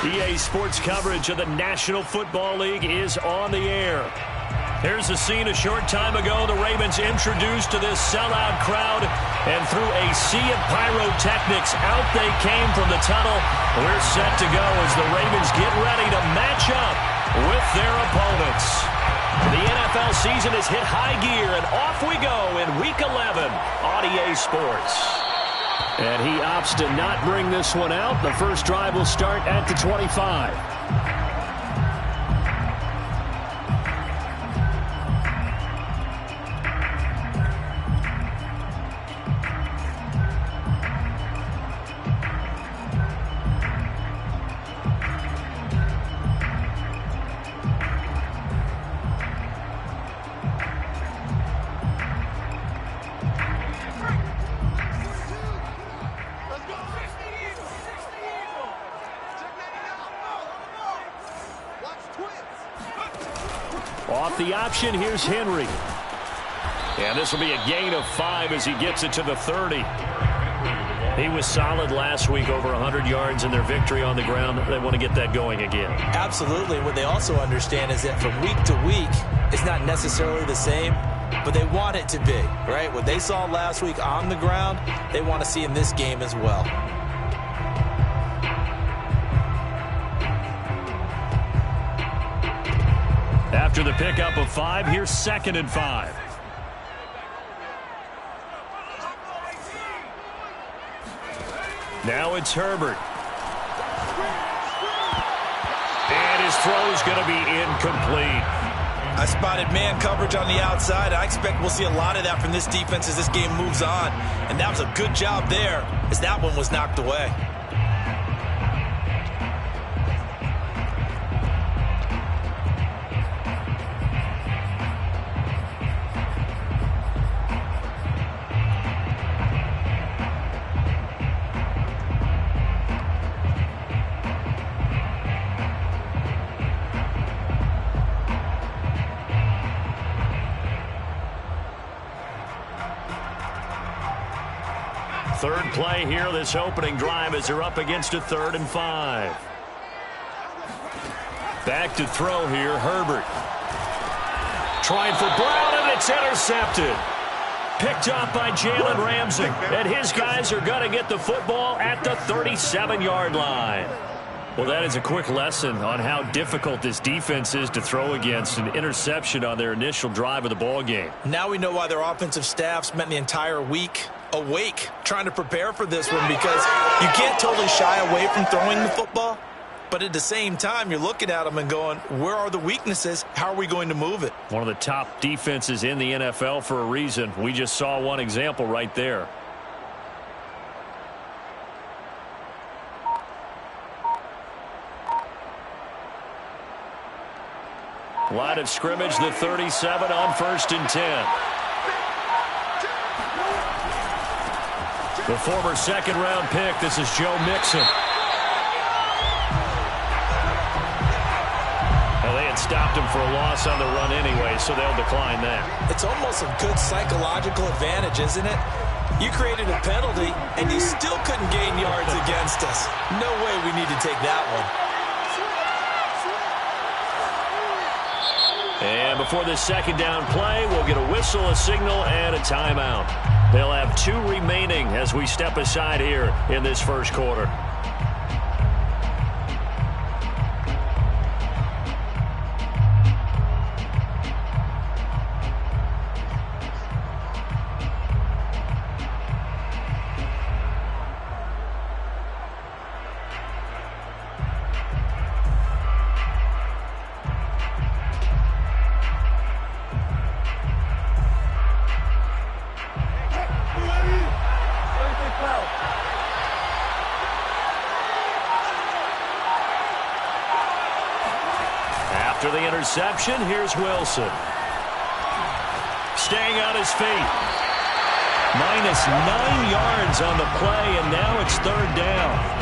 EA Sports coverage of the National Football League is on the air. Here's a scene a short time ago. The Ravens introduced to this sellout crowd, and through a sea of pyrotechnics, out they came from the tunnel. We're set to go as the Ravens get ready to match up with their opponents. The NFL season has hit high gear, and off we go in Week 11 on EA Sports. And he opts to not bring this one out. The first drive will start at the 25. Off the option, here's Henry. And this will be a gain of 5 as he gets it to the 30. He was solid last week, over 100 yards in their victory on the ground. They want to get that going again. Absolutely. What they also understand is that from week to week, it's not necessarily the same, but they want it to be, right? What they saw last week on the ground, they want to see in this game as well. After the pickup of 5, here's 2nd and 5. Now it's Herbert. And his throw is going to be incomplete. I spotted man coverage on the outside. I expect we'll see a lot of that from this defense as this game moves on. And that was a good job there as that one was knocked away. Third play here, this opening drive, as they're up against a 3rd and 5. Back to throw here, Herbert. Trying for Brown, and it's intercepted. Picked up by Jalen Ramsey. And his guys are going to get the football at the 37-yard line. Well, that is a quick lesson on how difficult this defense is to throw against. An interception on their initial drive of the ball game. Now we know why their offensive staff spent the entire week awake trying to prepare for this one, because you can't totally shy away from throwing the football, but at the same time you're looking at them and going, where are the weaknesses? How are we going to move it? One of the top defenses in the NFL for a reason. We just saw one example right there. Line of scrimmage, the 37 on 1st and 10. The former second-round pick, this is Joe Mixon. Well, they had stopped him for a loss on the run anyway, so they'll decline that. It's almost a good psychological advantage, isn't it? You created a penalty, and you still couldn't gain yards against us. No way we need to take that one. And before this second down play, we'll get a whistle, a signal, and a timeout. They'll have 2 remaining as we step aside here in this first quarter. After the interception, here's Wilson. Staying on his feet. Minus 9 yards on the play, and now it's 3rd down.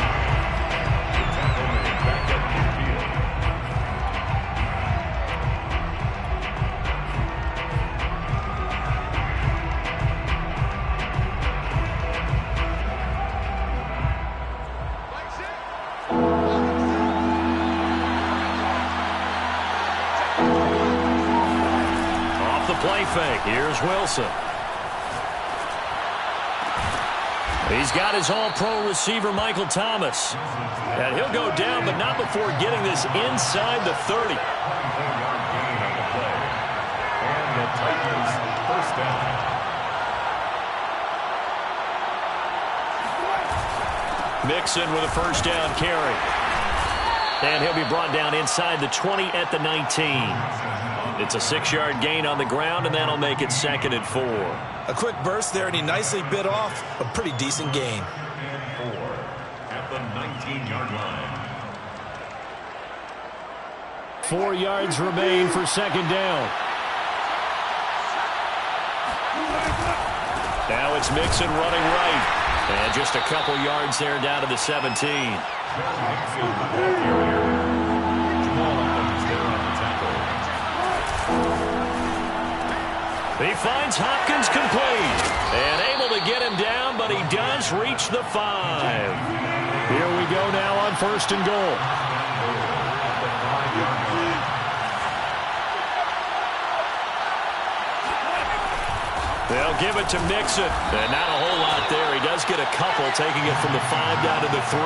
the play fake. Here's Wilson. He's got his all-pro receiver, Michael Thomas. And he'll go down, but not before getting this inside the 30. And the Titans first down. Mixon with a first down carry. And he'll be brought down inside the 20 at the 19. It's a 6-yard gain on the ground, and that'll make it 2nd and 4. A quick burst there, and he nicely bit off a pretty decent gain. And 4 at the 19-yard line. 4 yards remain for 2nd down. Now it's Mixon running right. And just a couple yards there down to the 17. He finds Hopkins complete. And able to get him down, but he does reach the 5. Here we go now on 1st and goal. They'll give it to Mixon. And not a whole lot there. He does get a couple, taking it from the 5 down to the 3.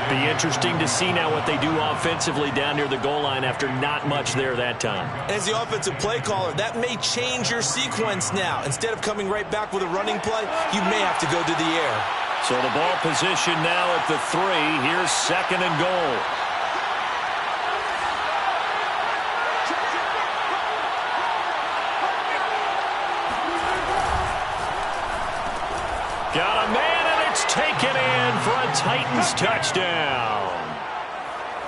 Be interesting to see now what they do offensively down near the goal line after not much there that time. As the offensive play caller, that may change your sequence now. Instead of coming right back with a running play, you may have to go to the air. So the ball position now at the 3. Here's 2nd and goal. Got a man, and it's taken in for a Titans touchdown.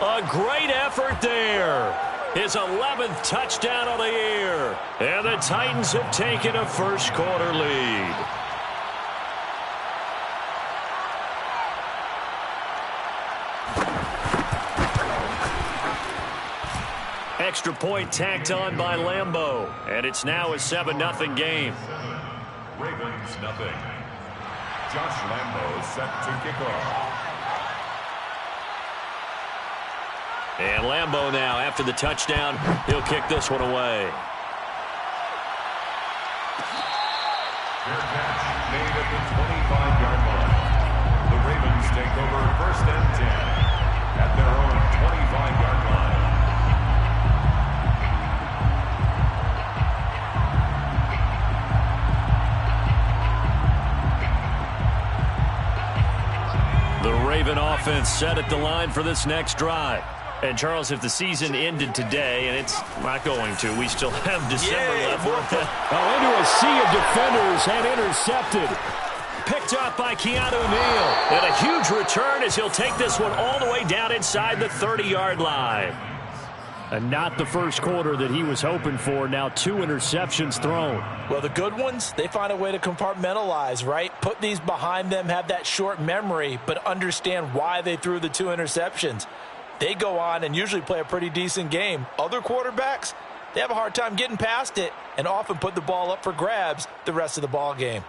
A great effort there. His 11th touchdown of the year. And the Titans have taken a first-quarter lead. Extra point tacked on by Lambeau. And it's now a 7-0 game. Ravens nothing. Josh Lambeau set to kick off. And Lambeau now, after the touchdown, he'll kick this one away. Their catch made at the 25-yard line. The Ravens take over 1st and 10 at their own 25-yard line. The Raven offense set at the line for this next drive. And, Charles, if the season ended today, and it's not going to, we still have December left. Into a sea of defenders and intercepted. Picked up by Keanu Neal. And a huge return as he'll take this one all the way down inside the 30-yard line. And not the first quarter that he was hoping for. Now 2 interceptions thrown. Well, the good ones, they find a way to compartmentalize, right? Put these behind them, have that short memory, but understand why they threw the 2 interceptions. They go on and usually play a pretty decent game. Other quarterbacks, they have a hard time getting past it and often put the ball up for grabs the rest of the ball game.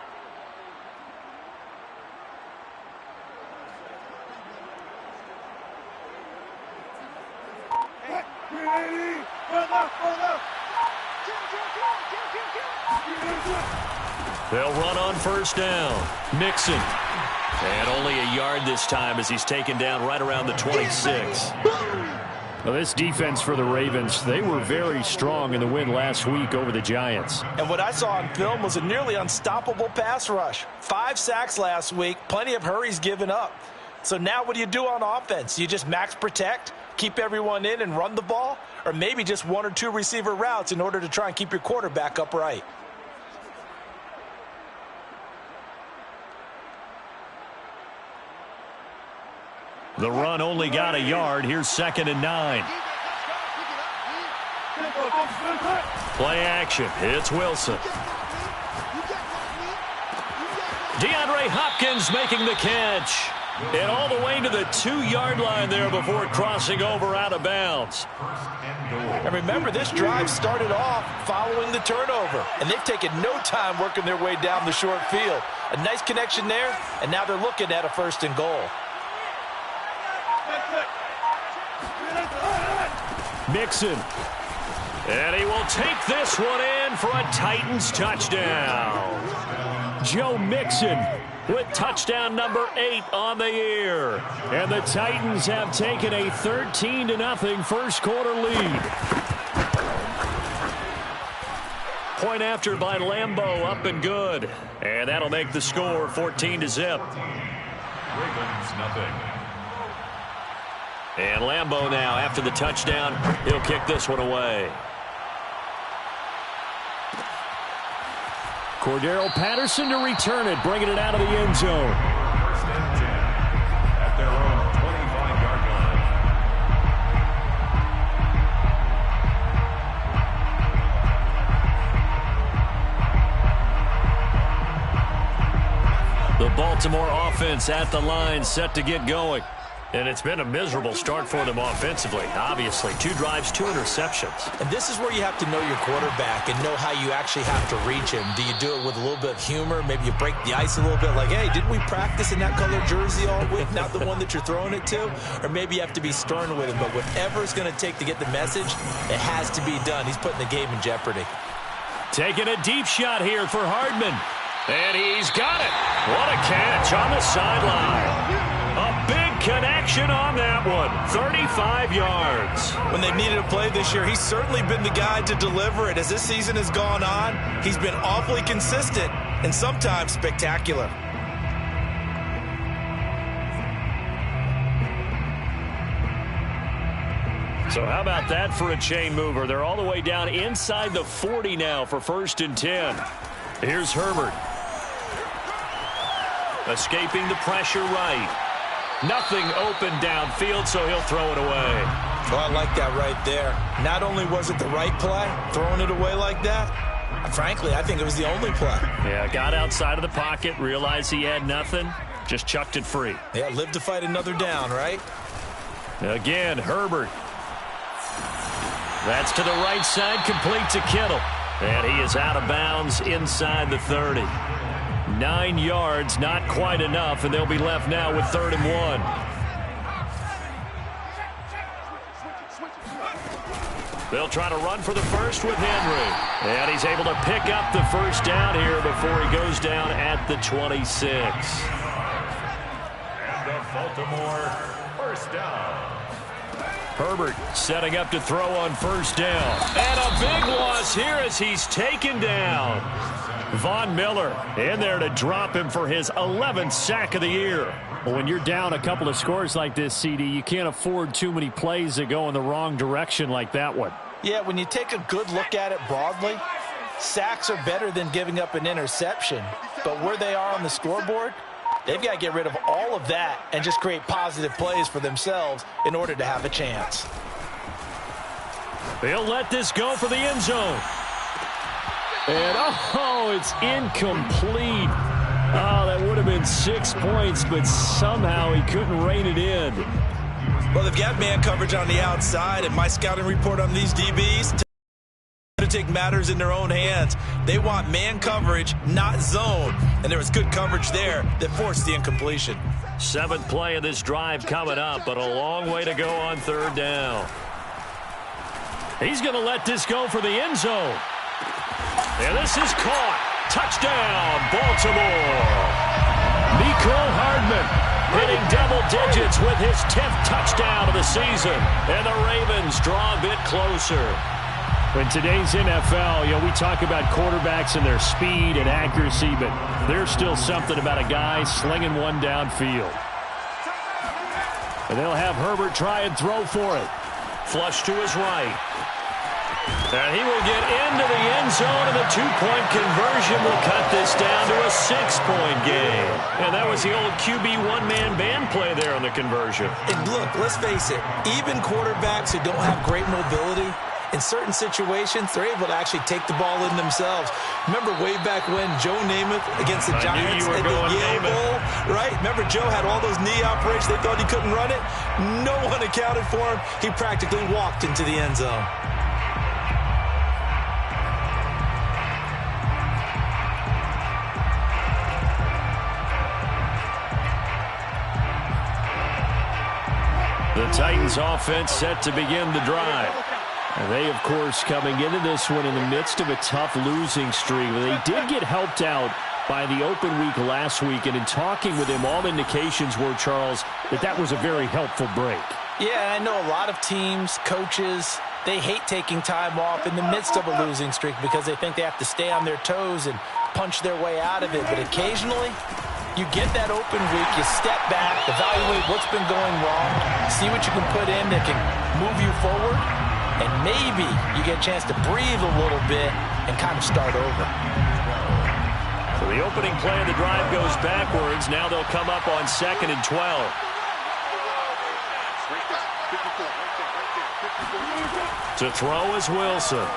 They'll run on 1st down. Mixon. And only a yard this time as he's taken down right around the 26. Well, this defense for the Ravens, they were very strong in the win last week over the Giants. And what I saw on film was a nearly unstoppable pass rush. 5 sacks last week, plenty of hurries given up. So now what do you do on offense? You just max protect, keep everyone in and run the ball? Or maybe just 1 or 2 receiver routes in order to try and keep your quarterback upright? The run only got a yard. Here's 2nd and 9. Play action. It's Wilson. DeAndre Hopkins making the catch. And all the way to the 2-yard line there before crossing over out of bounds. And remember, this drive started off following the turnover. And they've taken no time working their way down the short field. A nice connection there, and now they're looking at a 1st and goal. Mixon. And he will take this one in for a Titans touchdown. Joe Mixon with touchdown number 8 on the year. And the Titans have taken a 13-0 first quarter lead. Point after by Lambeau, up and good. And that'll make the score 14-0. Ravens nothing. And Lambeau now, after the touchdown, he'll kick this one away. Cordero Patterson to return it, bringing it out of the end zone. First and 10 at their own 25-yard line. The Baltimore offense at the line, set to get going. And it's been a miserable start for them offensively. Obviously, 2 drives, 2 interceptions. And this is where you have to know your quarterback and know how you actually have to reach him. Do you do it with a little bit of humor? Maybe you break the ice a little bit like, hey, didn't we practice in that colored jersey all week? Not the one that you're throwing it to? Or maybe you have to be stern with him. But whatever it's going to take to get the message, it has to be done. He's putting the game in jeopardy. Taking a deep shot here for Hardman. And he's got it. What a catch on the sideline. A big connection on that one. 35 yards. When they've needed a play this year, he's certainly been the guy to deliver it. As this season has gone on, he's been awfully consistent and sometimes spectacular. So how about that for a chain mover? They're all the way down inside the 40 now for 1st and 10. Here's Herbert. Escaping the pressure right. Nothing open downfield, so he'll throw it away. Oh, I like that right there. Not only was it the right play, throwing it away like that, frankly, I think it was the only play. Yeah, got outside of the pocket, realized he had nothing, just chucked it free. Yeah, live to fight another down, right? Again, Herbert. That's to the right side, complete to Kittle. And he is out of bounds inside the 30. 9 yards, not quite enough, and they'll be left now with 3rd and 1. They'll try to run for the first with Henry. And he's able to pick up the first down here before he goes down at the 26. And the Baltimore first down. Herbert setting up to throw on 1st down. And a big loss here as he's taken down. Von Miller in there to drop him for his 11th sack of the year. Well, when you're down a couple of scores like this, CD, you can't afford too many plays that go in the wrong direction like that one. Yeah, when you take a good look at it broadly, sacks are better than giving up an interception. But where they are on the scoreboard, they've got to get rid of all of that and just create positive plays for themselves in order to have a chance. They'll let this go for the end zone. And, oh, it's incomplete. Oh, that would have been 6 points, but somehow he couldn't rein it in. Well, they've got man coverage on the outside, and my scouting report on these DBs to take matters in their own hands. They want man coverage, not zone. And there was good coverage there that forced the incompletion. 7th play of this drive coming up, but a long way to go on 3rd down. He's going to let this go for the end zone. And this is caught. Touchdown, Baltimore. Mecole Hardman hitting double digits with his 10th touchdown of the season. And the Ravens draw a bit closer. In today's NFL, we talk about quarterbacks and their speed and accuracy, but there's still something about a guy slinging one downfield. And they'll have Herbert try and throw for it. Flush to his right. And he will get into the end zone, and the 2-point conversion will cut this down to a 6-point game. And that was the old QB one-man band play there on the conversion. And look, let's face it, even quarterbacks who don't have great mobility, in certain situations, they're able to actually take the ball in themselves. Remember way back when Joe Namath against the Giants at the Yale Bowl, right? Remember Joe had all those knee operations. They thought he couldn't run it. No one accounted for him. He practically walked into the end zone. The Titans offense set to begin the drive. And they, of course, coming into this one in the midst of a tough losing streak. They did get helped out by the open week last week, and in talking with him, all indications were, Charles, that was a very helpful break. Yeah, I know a lot of teams, coaches, they hate taking time off in the midst of a losing streak because they think they have to stay on their toes and punch their way out of it. But occasionally, you get that open week, you step back, evaluate what's been going wrong, see what you can put in that can move you forward, and maybe you get a chance to breathe a little bit and kind of start over. So the opening play of the drive goes backwards. Now they'll come up on 2nd and 12. To throw is Wilson.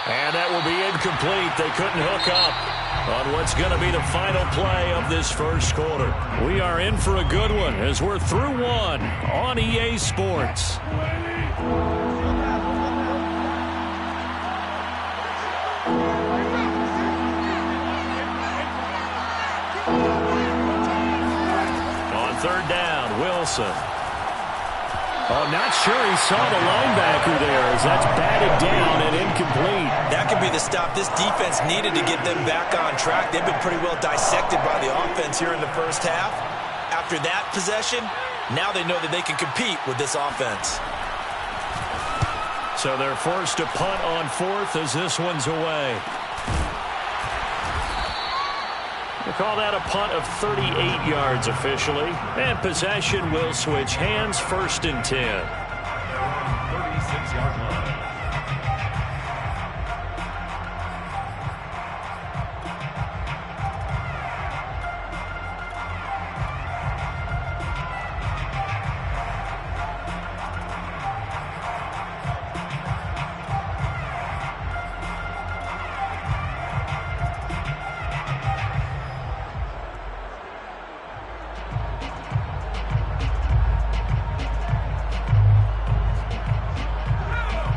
And that will be incomplete. They couldn't hook up on what's going to be the final play of this first quarter. We are in for a good one as we're through one on EA Sports. On 3rd down, Wilson. Oh, not sure he saw the linebacker there as that's batted down and incomplete. That could be the stop this defense needed to get them back on track. They've been pretty well dissected by the offense here in the first half. After that possession, now they know that they can compete with this offense. So they're forced to punt on 4th as this one's away. We'll call that a punt of 38 yards officially. And possession will switch hands, 1st and 10. 36-yard line.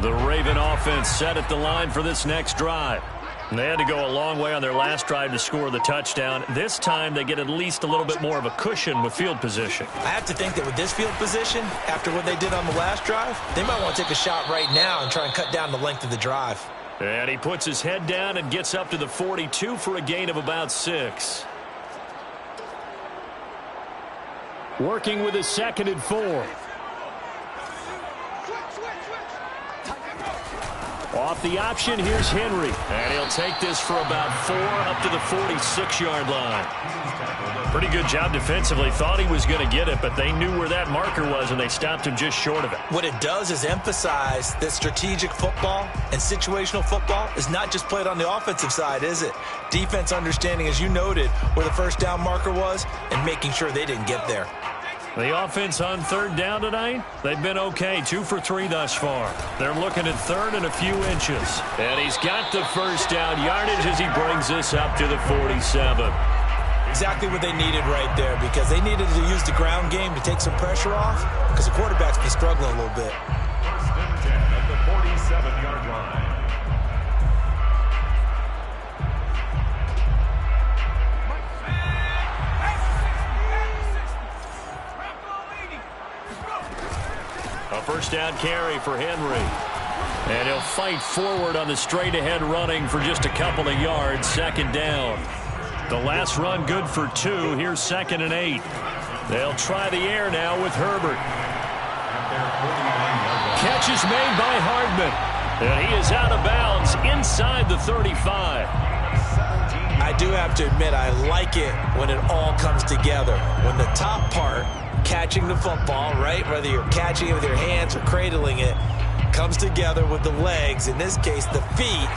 The Raven offense set at the line for this next drive. And they had to go a long way on their last drive to score the touchdown. This time they get at least a little bit more of a cushion with field position. I have to think that with this field position, after what they did on the last drive, they might want to take a shot right now and try and cut down the length of the drive. And he puts his head down and gets up to the 42 for a gain of about 6. Working with a 2nd and 4. Off the option, here's Henry. And he'll take this for about 4 up to the 46-yard line. Pretty good job defensively. Thought he was going to get it, but they knew where that marker was, and they stopped him just short of it. What it does is emphasize that strategic football and situational football is not just played on the offensive side, is it? Defense understanding, as you noted, where the first down marker was and making sure they didn't get there. The offense on 3rd down tonight, they've been okay, 2 for 3 thus far. They're looking at 3rd and a few inches. And he's got the first down yardage as he brings this up to the 47. Exactly what they needed right there, because they needed to use the ground game to take some pressure off, because the quarterback's been struggling a little bit. 1st and 10 at the 47-yard line. A first down carry for Henry. And he'll fight forward on the straight-ahead running for just a couple of yards. 2nd down. The last run good for 2. Here's 2nd and 8. They'll try the air now with Herbert. Catch is made by Hardman. And he is out of bounds inside the 35. I do have to admit, I like it when it all comes together. When the top part, catching the football, right, whether you're catching it with your hands or cradling it, comes together with the legs, in this case the feet,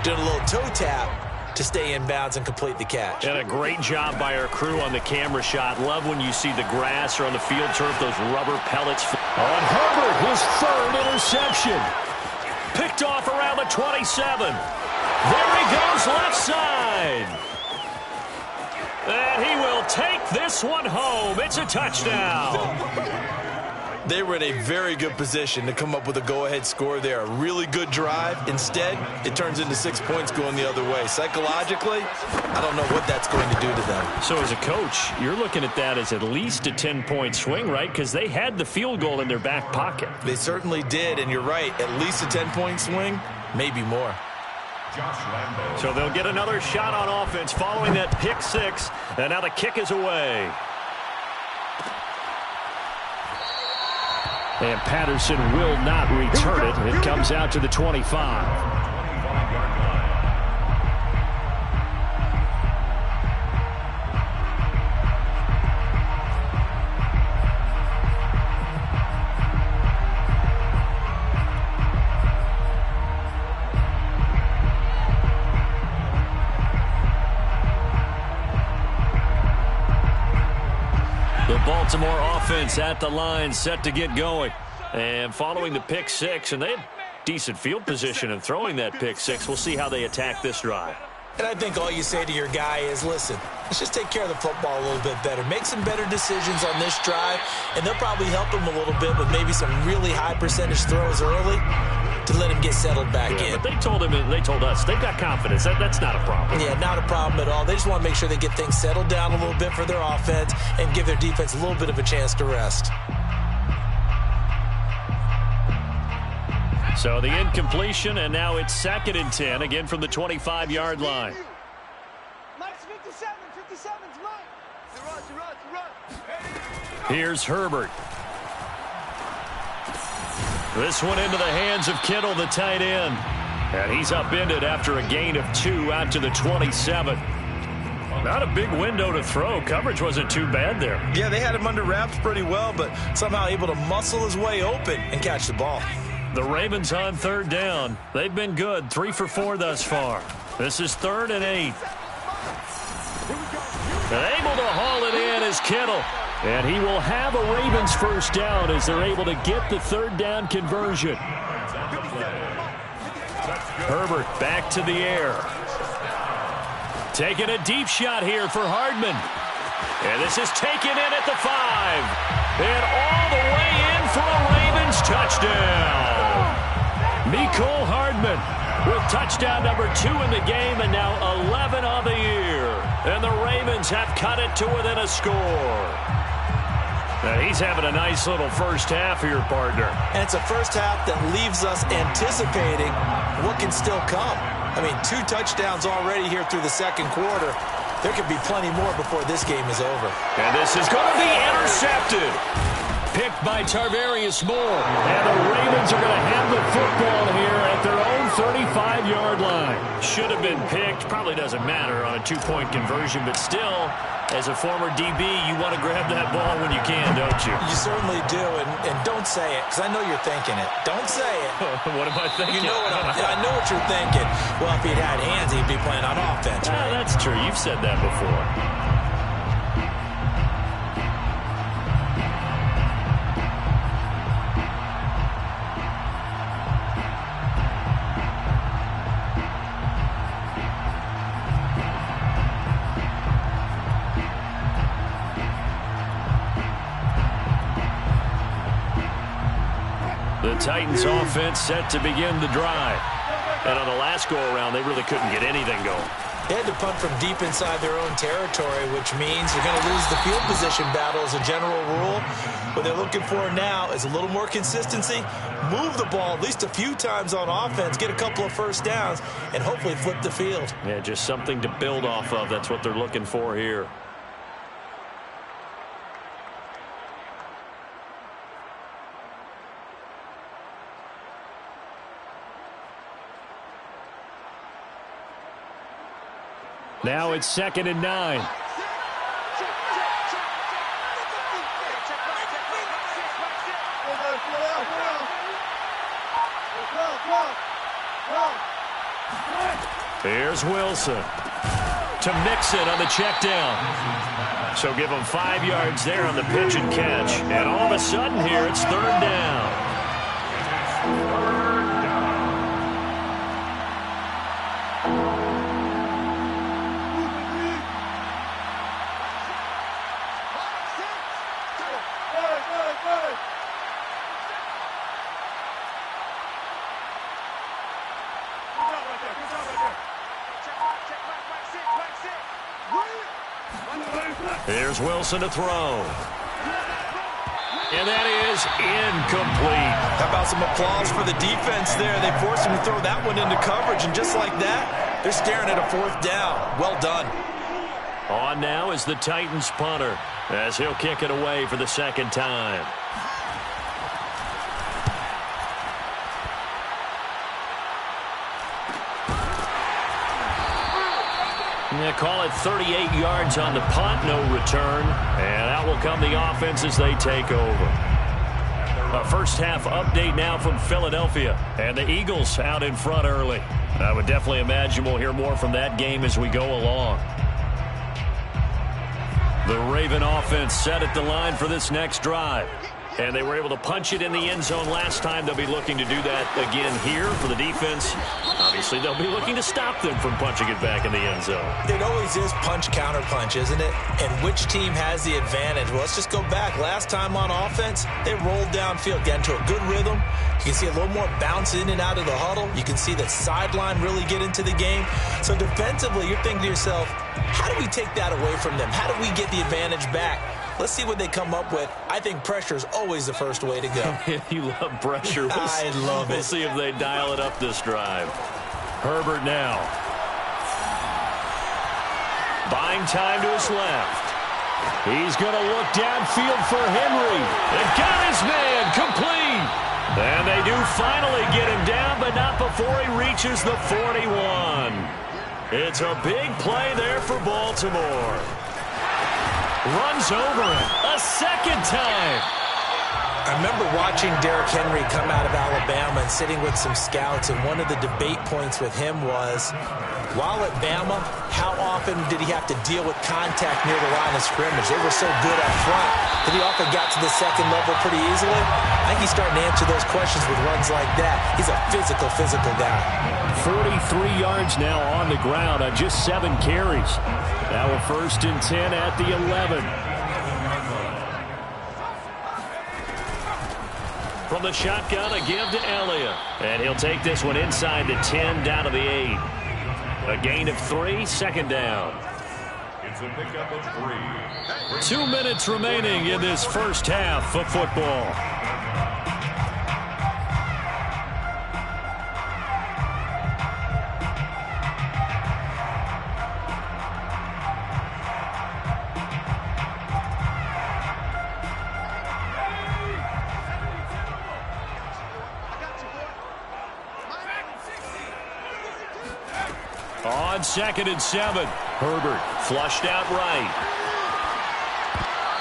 doing a little toe tap to stay in bounds and complete the catch. And a great job by our crew on the camera shot. Love when you see the grass or on the field turf, those rubber pellets. On Herbert, his 3rd interception. Picked off around the 27. There he goes left side. And he will take this one home. It's a touchdown. They were in a very good position to come up with a go-ahead score there. A really good drive. Instead, it turns into 6 points going the other way. Psychologically, I don't know what that's going to do to them. So as a coach, you're looking at that as at least a 10-point swing, right? Because they had the field goal in their back pocket. They certainly did, and you're right. At least a 10-point swing, maybe more. So they'll get another shot on offense following that pick six, and now the kick is away. And Patterson will not return it. It comes out to the 25. Baltimore offense at the line, set to get going. And following the pick six, and they had decent field position in throwing that pick six. We'll see how they attack this drive. And I think all you say to your guy is, listen, let's just take care of the football a little bit better. Make some better decisions on this drive, and they'll probably help him a little bit with maybe some really high percentage throws early to let him get settled back in. But they told him, and they told us, they've got confidence. That's not a problem. Yeah, not a problem at all. They just want to make sure they get things settled down a little bit for their offense and give their defense a little bit of a chance to rest. So the incompletion, and now it's 2nd and 10, again from the 25-yard line. Mike's 57's Mike. Here's Herbert. This one into the hands of Kittle, the tight end. And he's upended after a gain of 2 out to the 27. Not a big window to throw. Coverage wasn't too bad there. Yeah, they had him under wraps pretty well, but somehow able to muscle his way open and catch the ball. The Ravens on 3rd down. They've been good, 3 for 4 thus far. This is 3rd and 8. And able to haul it in is Kittle. And he will have a Ravens first down as they're able to get the 3rd down conversion. Herbert back to the air. Taking a deep shot here for Hardman. And this is taken in at the 5. And all the way in for a Ravens touchdown. Mecole Hardman with touchdown number 2 in the game, and now 11 on the year. And the Ravens have cut it to within a score. Now he's having a nice little first half here, partner. And it's a first half that leaves us anticipating what can still come. I mean, 2 touchdowns already here through the 2nd quarter. There could be plenty more before this game is over. And this is going to be intercepted. Picked by Tarvarius Moore. And the Ravens are going to have the football here at their own 35-yard line. Should have been picked. Probably doesn't matter on a 2-point conversion, but still, as a former DB, you want to grab that ball when you can, don't you? You certainly do, and don't say it, because I know you're thinking it. Don't say it. What am I thinking? You know what I know what you're thinking. Well, if he'd had hands, he'd be playing on offense. Right? That's true. You've said that before. The Titans offense set to begin the drive. And on the last go-around, they really couldn't get anything going. They had to punt from deep inside their own territory, which means you're going to lose the field position battle as a general rule. What they're looking for now is a little more consistency, move the ball at least a few times on offense, get a couple of first downs, and hopefully flip the field. Yeah, just something to build off of. That's what they're looking for here. Now it's 2nd and 9. Here's Wilson to Mixon on the check down. So give him 5 yards there on the pitch and catch. And all of a sudden here, it's 3rd down. Here's Wilson to throw. And that is incomplete. How about some applause for the defense there? They forced him to throw that one into coverage, and just like that, they're staring at a 4th down. Well done. On now is the Titans punter, as he'll kick it away for the 2nd time. They call it 38 yards on the punt, no return. And that will come the offense as they take over. A first half update now from Philadelphia. And the Eagles out in front early. I would definitely imagine we'll hear more from that game as we go along. The Raven offense set at the line for this next drive. And they were able to punch it in the end zone last time. They'll be looking to do that again here for the defense. Obviously, they'll be looking to stop them from punching it back in the end zone. It always is punch-counter-punch, isn't it? And which team has the advantage? Well, let's just go back. Last time on offense, they rolled downfield, got into a good rhythm. You can see a little more bounce in and out of the huddle. You can see the sideline really get into the game. So defensively, you're thinking to yourself, how do we take that away from them? How do we get the advantage back? Let's see what they come up with. I think pressure is always the first way to go. You love pressure. I love it. We'll see if they dial it up this drive. Herbert now. Buying time to his left. He's going to look downfield for Henry. They've got his man complete. And they do finally get him down, but not before he reaches the 41. It's a big play there for Baltimore. Runs over him a 2nd time. I remember watching Derrick Henry come out of Alabama and sitting with some scouts, and one of the debate points with him was, while at Bama, how often did he have to deal with contact near the line of scrimmage? They were so good up front that he often got to the 2nd level pretty easily. I think he's starting to answer those questions with runs like that. He's a physical guy. 43 yards now on the ground on just 7 carries. Now a 1st and 10 at the 11. From the shotgun, a give to Elliott. And he'll take this one inside the 10, down to the 8. A gain of 3, 2nd down. It's a pickup of 3. 2 minutes remaining in this first half of football. On 2nd and 7, Herbert flushed out right.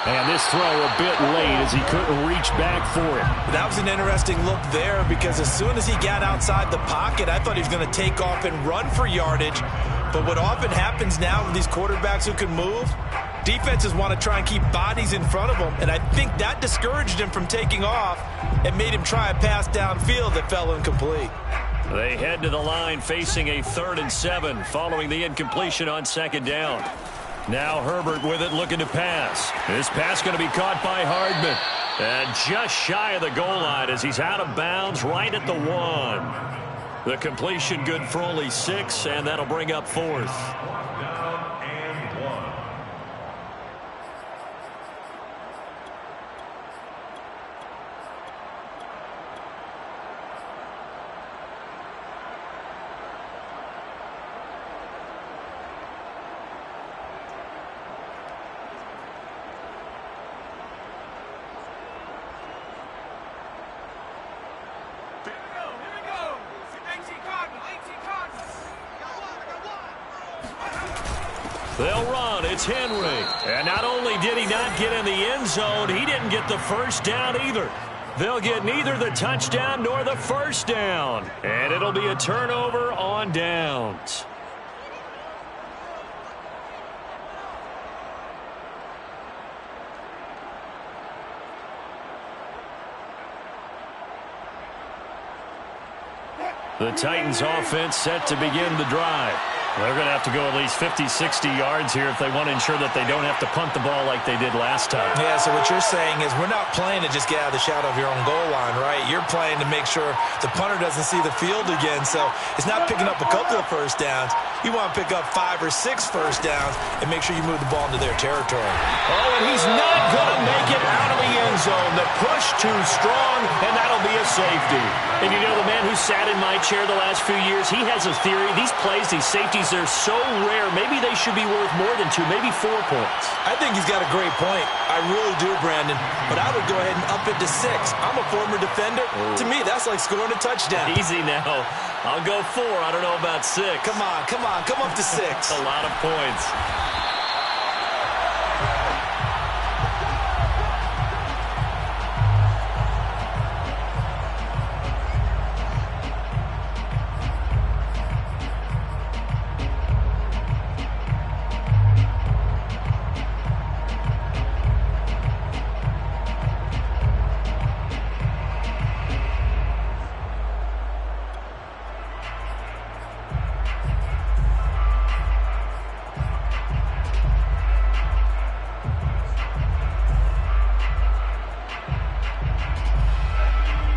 And this throw a bit late as he couldn't reach back for it. That was an interesting look there, because as soon as he got outside the pocket, I thought he was going to take off and run for yardage. But what often happens now with these quarterbacks who can move, defenses want to try and keep bodies in front of them, and I think that discouraged him from taking off and made him try a pass downfield that fell incomplete. They head to the line facing a 3rd and 7 following the incompletion on 2nd down. Now Herbert with it, looking to pass. This pass going to be caught by Hardman. And just shy of the goal line as he's out of bounds right at the 1. The completion good for only 6, and that'll bring up 4th. They'll run. It's Henry. And not only did he not get in the end zone, he didn't get the 1st down either. They'll get neither the touchdown nor the 1st down. And it'll be a turnover on downs. The Titans offense set to begin the drive. They're going to have to go at least 50, 60 yards here if they want to ensure that they don't have to punt the ball like they did last time. Yeah, so what you're saying is we're not playing to just get out of the shadow of your own goal line, right? You're playing to make sure the punter doesn't see the field again. So it's not picking up a couple of first downs. You want to pick up 5 or 6 first downs and make sure you move the ball into their territory. Oh, and he's not going to make it out of the end zone. The push too strong, and that'll be a safety. And you know, the man who sat in my chair the last few years, he has a theory. These plays, these safeties, they're so rare. Maybe they should be worth more than 2, maybe 4 points. I think he's got a great point. I really do, Brandon. But I would go ahead and up it to 6. I'm a former defender. To me, that's like scoring a touchdown. Easy now. I'll go 4. I don't know about 6. Come on. Come up to 6. A lot of points.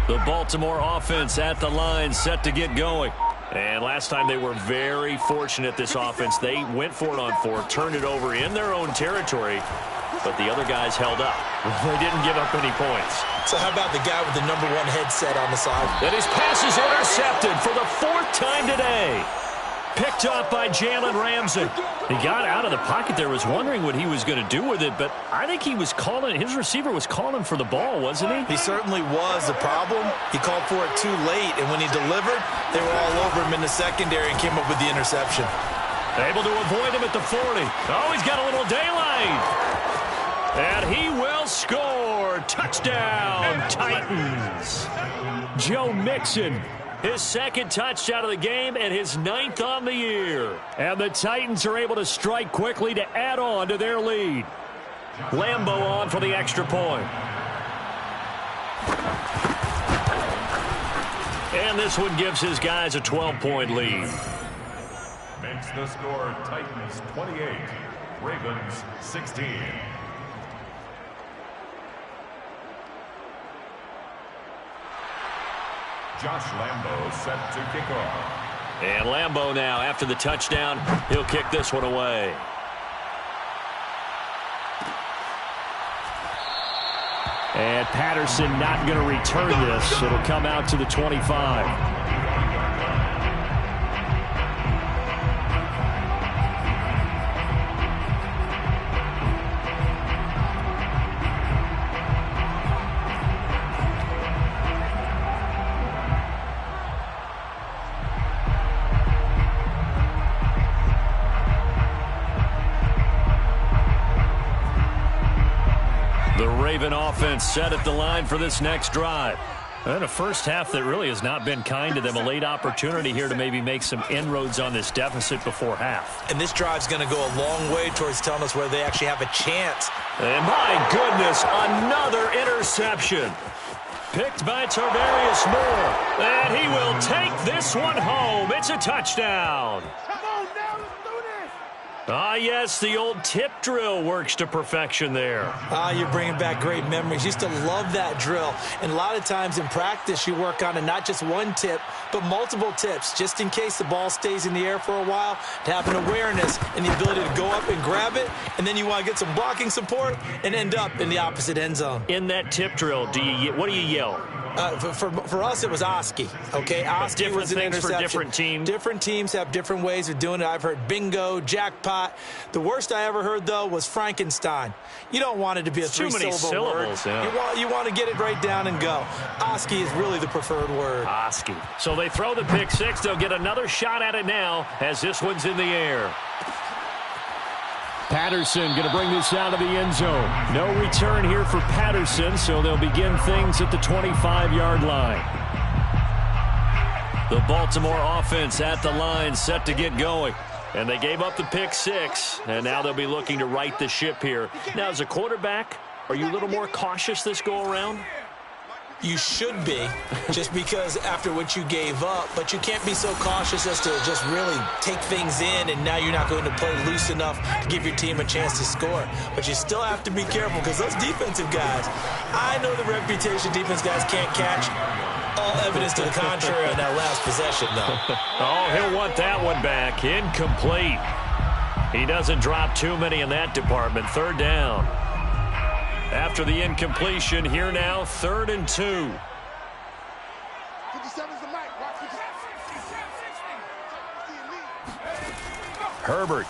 The Baltimore offense at the line, set to get going. And last time they were very fortunate, this offense. They went for it on 4, turned it over in their own territory, but the other guys held up. They didn't give up any points. So how about the guy with the number 1 headset on the side? And his pass is intercepted for the 4th time today. Picked up by Jalen Ramsey. He got out of the pocket there, was wondering what he was going to do with it, but I think he was calling, his receiver was calling for the ball, wasn't he? He certainly was. The problem, he called for it too late, and when he delivered, they were all over him in the secondary and came up with the interception. Able to avoid him at the 40. Oh, he's got a little daylight. And he will score. Touchdown, Titans. Joe Mixon. His 2nd touchdown of the game and his 9th on the year. And the Titans are able to strike quickly to add on to their lead. Lambeau on for the extra point. And this one gives his guys a 12-point lead. Makes the score Titans 28, Ravens 16. Josh Lambeau set to kick off. And Lambeau now, after the touchdown, he'll kick this one away. And Patterson not going to return this. It'll come out to the 25. Raven offense set at the line for this next drive. And a first half that really has not been kind to them. A late opportunity here to maybe make some inroads on this deficit before half. And this drive's going to go a long way towards telling us where they actually have a chance. And my goodness, another interception. Picked by Tarvarius Moore. And he will take this one home. It's a touchdown. Ah, yes, the old tip drill works to perfection there. Ah, you're bringing back great memories. Used to love that drill. And a lot of times in practice, you work on it, not just one tip, but multiple tips, just in case the ball stays in the air for a while, to have an awareness and the ability to go up and grab it, and then you want to get some blocking support and end up in the opposite end zone. In that tip drill, what do you yell? For us, it was Oski. Okay, Oski was an interception. For different teams. Different teams have different ways of doing it. I've heard bingo, jackpot. The worst I ever heard, though, was Frankenstein. You don't want it to be a three-syllable word. Yeah. You want to get it right down and go. Oski is really the preferred word. Oski. So they throw the pick six. They'll get another shot at it now as this one's in the air. Patterson going to bring this out of the end zone. No return here for Patterson, so they'll begin things at the 25-yard line. The Baltimore offense at the line, set to get going. And they gave up the pick six, and now they'll be looking to right the ship here. Now, as a quarterback, are you a little more cautious this go-around? You should be, just because after what you gave up, but you can't be so cautious as to just really take things in, and now you're not going to play loose enough to give your team a chance to score. But you still have to be careful, because those defensive guys, I know the reputation defense guys can't catch. All evidence to the contrary on that last possession, though. Oh, he'll want that one back. Incomplete. He doesn't drop too many in that department. Third down. After the incompletion, here now, 3rd and 2. 57's the mic. Watch 57. Herbert.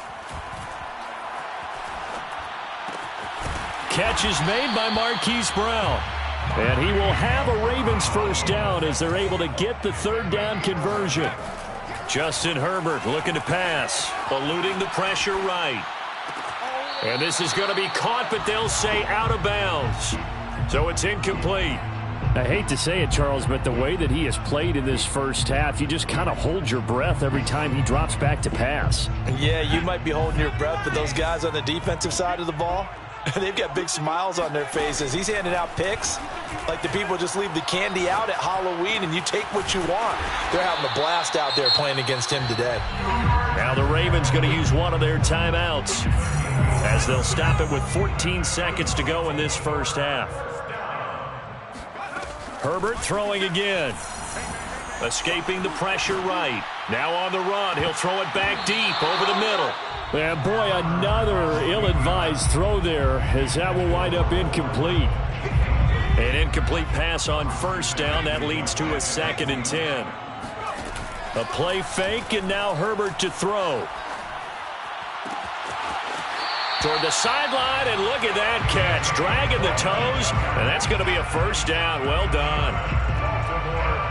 Catch is made by Marquise Brown. And he will have a Ravens first down as they're able to get the 3rd down conversion. Justin Herbert looking to pass, eluding the pressure right. And this is going to be caught, but they'll say out of bounds. So it's incomplete. I hate to say it, Charles, but the way that he has played in this first half, you just kind of hold your breath every time he drops back to pass. Yeah, you might be holding your breath, but those guys on the defensive side of the ball, they've got big smiles on their faces. He's handing out picks like the people just leave the candy out at Halloween and you take what you want. They're having a blast out there playing against him today. Now the Ravens going to use one of their timeouts as they'll stop it with 14 seconds to go in this first half. Herbert throwing again. Escaping the pressure right. Now on the run. He'll throw it back deep over the middle. And boy, another ill-advised throw there as that will wind up incomplete. An incomplete pass on first down. That leads to a 2nd and 10. A play fake, and now Herbert to throw. Toward the sideline, and look at that catch. Dragging the toes, and that's going to be a first down. Well done.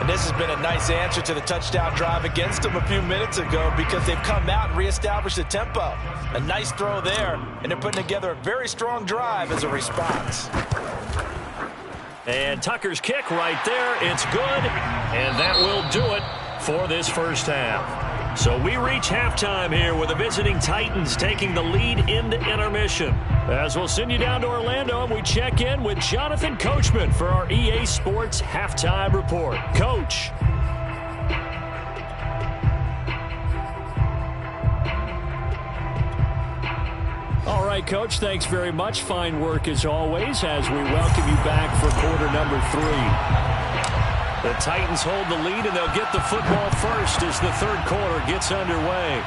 And this has been a nice answer to the touchdown drive against them a few minutes ago because they've come out and reestablished the tempo. A nice throw there, and they're putting together a very strong drive as a response. And Tucker's kick right there. It's good, and that will do it for this first half. So we reach halftime here with the visiting Titans taking the lead into intermission. As we'll send you down to Orlando, and we check in with Jonathan Coachman for our EA Sports Halftime Report. Coach. All right, Coach, thanks very much. Fine work as always as we welcome you back for quarter number 3. The Titans hold the lead, and they'll get the football first as the 3rd quarter gets underway.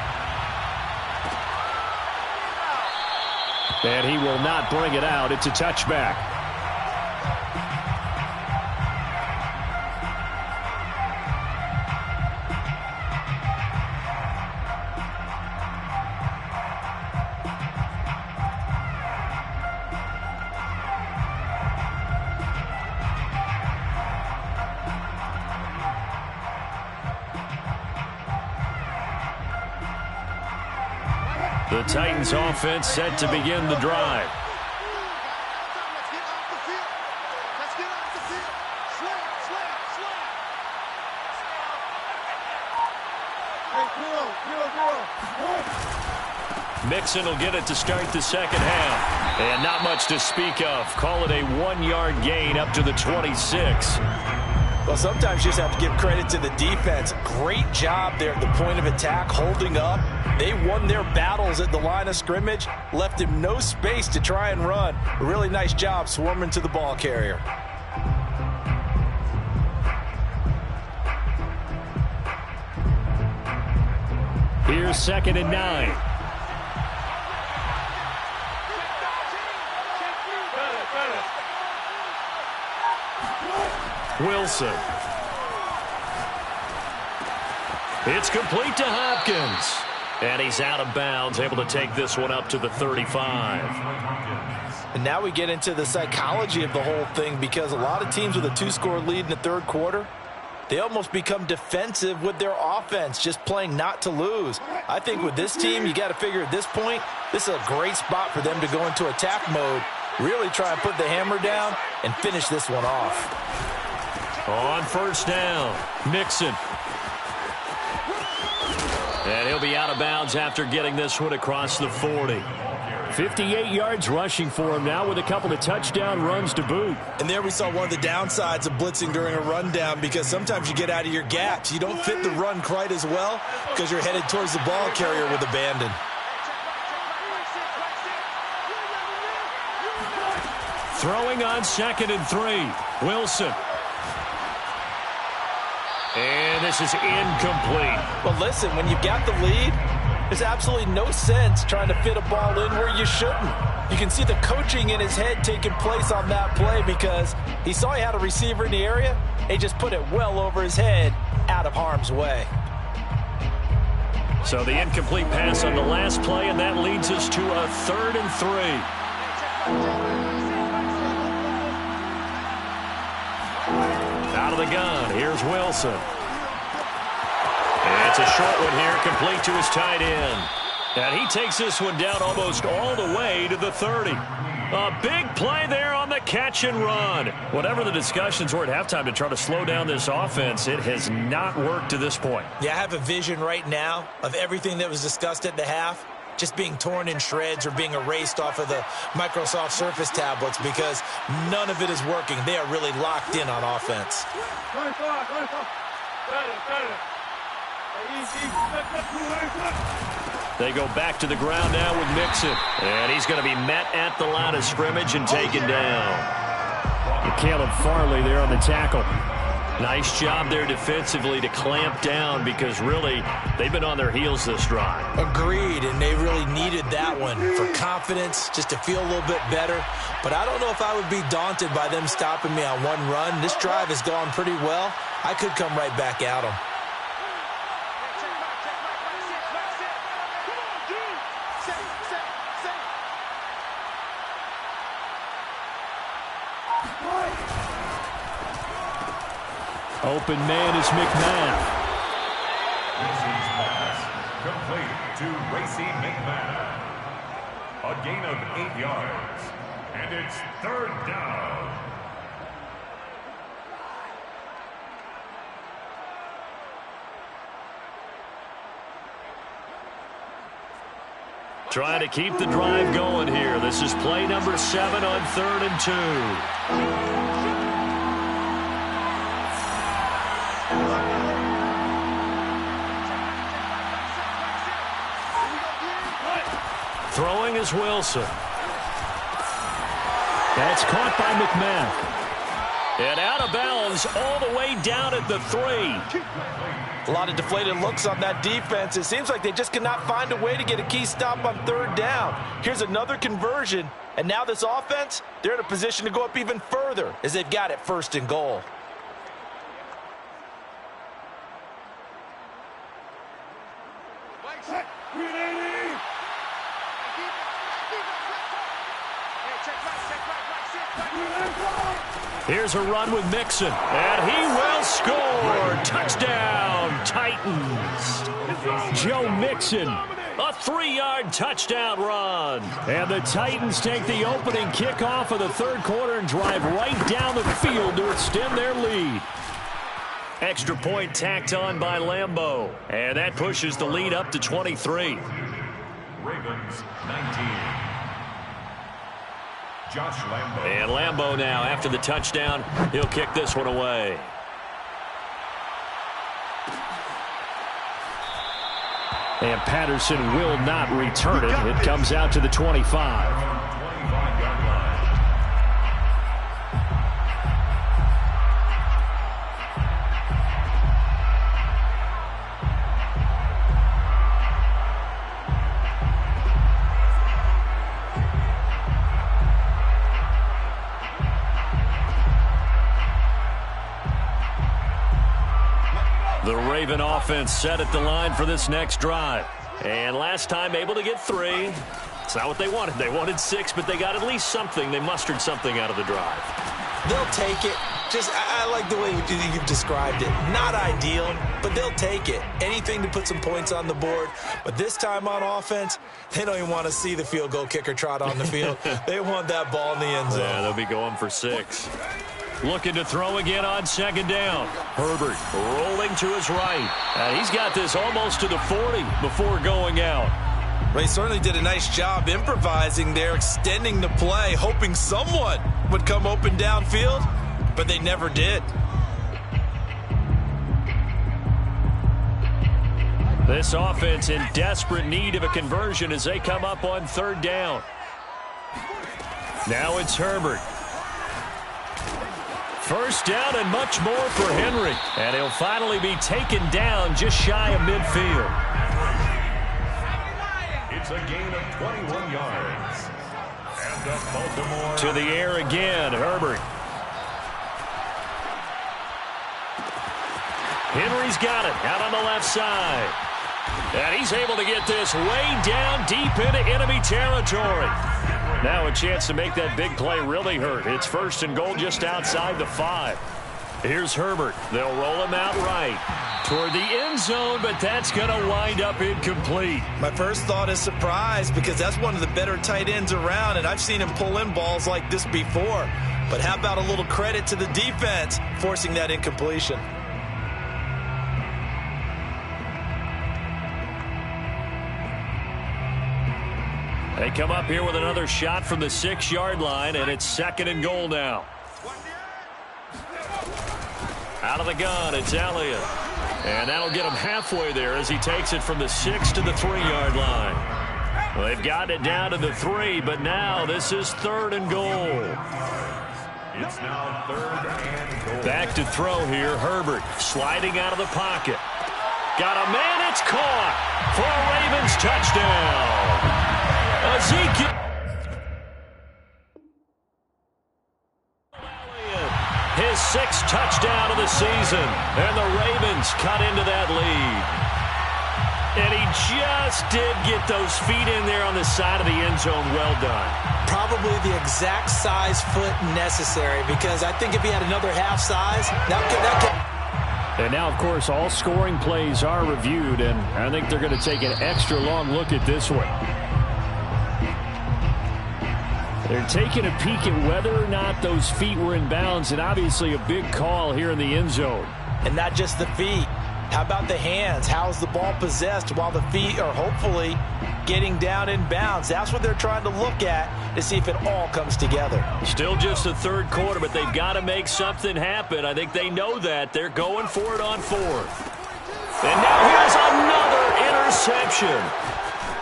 And he will not bring it out. It's a touchback. The Titans offense set to begin the drive. Let's get off the field. Let's get off the field. Slap. Hey, Mixon will get it to start the second half. And not much to speak of. Call it a 1-yard gain up to the 26. Well, sometimes you just have to give credit to the defense. Great job there at the point of attack, holding up. They won their battles at the line of scrimmage, left him no space to try and run. A really nice job swarming to the ball carrier. Here's 2nd and 9. Wilson. It's complete to Hopkins. And he's out of bounds, able to take this one up to the 35. And now we get into the psychology of the whole thing because a lot of teams with a 2-score lead in the 3rd quarter, they almost become defensive with their offense, just playing not to lose. I think with this team, you got to figure at this point, this is a great spot for them to go into attack mode, really try and put the hammer down and finish this one off. On first down, Mixon. And he'll be out of bounds after getting this one across the 40. 58 yards rushing for him now with a couple of touchdown runs to boot. And there we saw one of the downsides of blitzing during a rundown, because sometimes you get out of your gaps. You don't fit the run quite as well because you're headed towards the ball carrier with abandon. Throwing on 2nd and 3. Wilson. And this is incomplete. Well, listen, when you've got the lead, there's absolutely no sense trying to fit a ball in where you shouldn't. You can see the coaching in his head taking place on that play, because he saw he had a receiver in the area. He just put it well over his head, out of harm's way. So the incomplete pass on the last play, and that leads us to a 3rd and 3. Out of the gun, here's Wilson. And it's a short one here, complete to his tight end. And he takes this one down almost all the way to the 30. A big play there on the catch and run. Whatever the discussions were at halftime to try to slow down this offense, it has not worked to this point. Yeah, I have a vision right now of everything that was discussed at the half just being torn in shreds or being erased off of the Microsoft Surface tablets, because none of it is working. They are really locked in on offense. They go back to the ground now with Mixon. And he's going to be met at the line of scrimmage and taken down. Caleb Farley there on the tackle. Nice job there defensively to clamp down, because really they've been on their heels this drive. Agreed, and they really needed that one for confidence, just to feel a little bit better. But I don't know if I would be daunted by them stopping me on one run. This drive has gone pretty well. I could come right back at them. Open man is McMahon. Wilson's pass complete to Racey McMahon. A gain of 8 yards. And it's 3rd down. Trying to keep the drive going here. This is play number 7 on 3rd and 2. Throwing is Wilson. That's caught by McMahon. And out of bounds all the way down at the 3. A lot of deflated looks on that defense. It seems like they just cannot find a way to get a key stop on 3rd down. Here's another conversion, and now this offense, they're in a position to go up even further as they've got it 1st and goal. Here's a run with Mixon, and he will score. Touchdown, Titans. Joe Mixon, a 3-yard touchdown run. And the Titans take the opening kickoff of the 3rd quarter and drive right down the field to extend their lead. Extra point tacked on by Lambeau, and that pushes the lead up to 23. Ravens 19. Josh Lambeau. And Lambeau now, after the touchdown, he'll kick this one away. And Patterson will not return it. It comes out to the 25. The Raven offense set at the line for this next drive. And last time able to get 3. It's not what they wanted. They wanted 6, but they got at least something. They mustered something out of the drive. They'll take it. I like the way you've described it. Not ideal, but they'll take it. Anything to put some points on the board. But this time on offense, they don't even want to see the field goal kicker trot on the field. They want that ball in the end zone. Yeah, they'll be going for 6. Looking to throw again on 2nd down. Herbert rolling to his right. He's got this almost to the 40 before going out. Well, he certainly did a nice job improvising there, extending the play, hoping someone would come open downfield, but they never did. This offense in desperate need of a conversion as they come up on third down. Now it's Herbert. First down and much more for Henry. And he'll finally be taken down just shy of midfield. It's a gain of 21 yards. And a Baltimore. To the air again, Herbert. Henry's got it out on the left side. And he's able to get this way down deep into enemy territory. Now a chance to make that big play really hurt. It's first and goal just outside the 5. Here's Herbert. They'll roll him out right toward the end zone, but that's going to wind up incomplete. My first thought is surprise because that's one of the better tight ends around, and I've seen him pull in balls like this before. But how about a little credit to the defense forcing that incompletion? They come up here with another shot from the 6-yard line, and it's second and goal now. Out of the gun, it's Elliott. And that'll get him halfway there as he takes it from the 6 to the 3-yard line. Well, they've gotten it down to the 3, but now this is third and goal. It's now third and goal. Back to throw here, Herbert sliding out of the pocket. Got a man, it's caught for a Ravens touchdown. Ezekiel. His 6th touchdown of the season, and the Ravens cut into that lead. And he just did get those feet in there on the side of the end zone. Well done. Probably the exact size foot necessary, because I think if he had another half size, that could. And now, of course, all scoring plays are reviewed, and I think they're going to take an extra long look at this one. They're taking a peek at whether or not those feet were in bounds, and obviously a big call here in the end zone. And not just the feet. How about the hands? How's the ball possessed while the feet are hopefully getting down in bounds? That's what they're trying to look at to see if it all comes together. Still just the third quarter, but they've got to make something happen. I think they know that. They're going for it on 4th. And now here's another interception.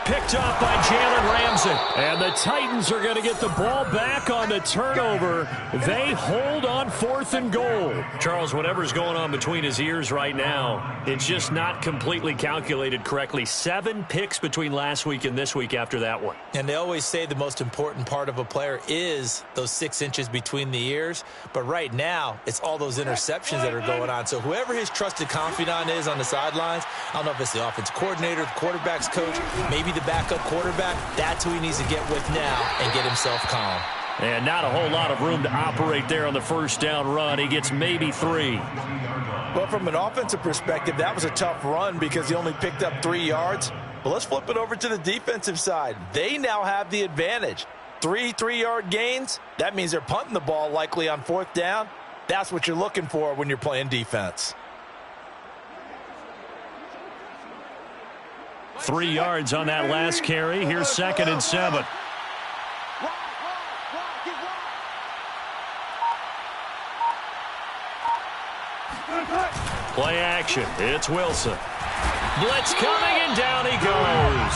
Picked off by Jalen Ramsey. And the Titans are going to get the ball back on the turnover. They hold on 4th and goal. Charles, whatever's going on between his ears right now, it's just not completely calculated correctly. 7 picks between last week and this week after that one. And they always say the most important part of a player is those 6 inches between the ears. But right now, it's all those interceptions that are going on. So whoever his trusted confidant is on the sidelines, I don't know if it's the offense coordinator, the quarterback's coach, maybe the backup quarterback, that's who he needs to get with now and get himself calm. And not a whole lot of room to operate there on the first down run. He gets maybe 3. Well, from an offensive perspective, that was a tough run because he only picked up 3 yards. But let's flip it over to the defensive side. They now have the advantage. 3 3-yard gains, that means they're punting the ball likely on 4th down. That's what you're looking for when you're playing defense. 3 yards on that last carry. Here's 2nd and 7. Play action. It's Wilson. Blitz coming, and down he goes.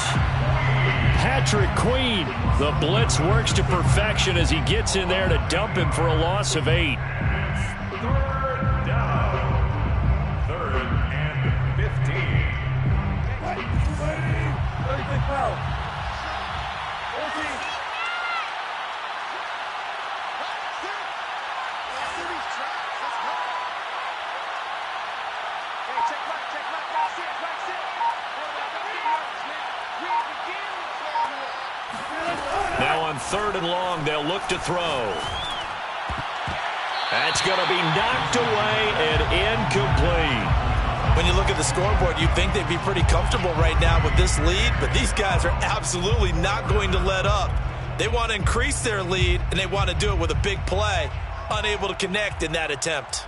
Patrick Queen. The blitz works to perfection as he gets in there to dump him for a loss of 8. Third down. 3rd and 15. Now on 3rd and long, they'll look to throw. That's going to be knocked away and incomplete. When you look at the scoreboard, you'd think they'd be pretty comfortable right now with this lead, but these guys are absolutely not going to let up. They want to increase their lead, and they want to do it with a big play. Unable to connect in that attempt.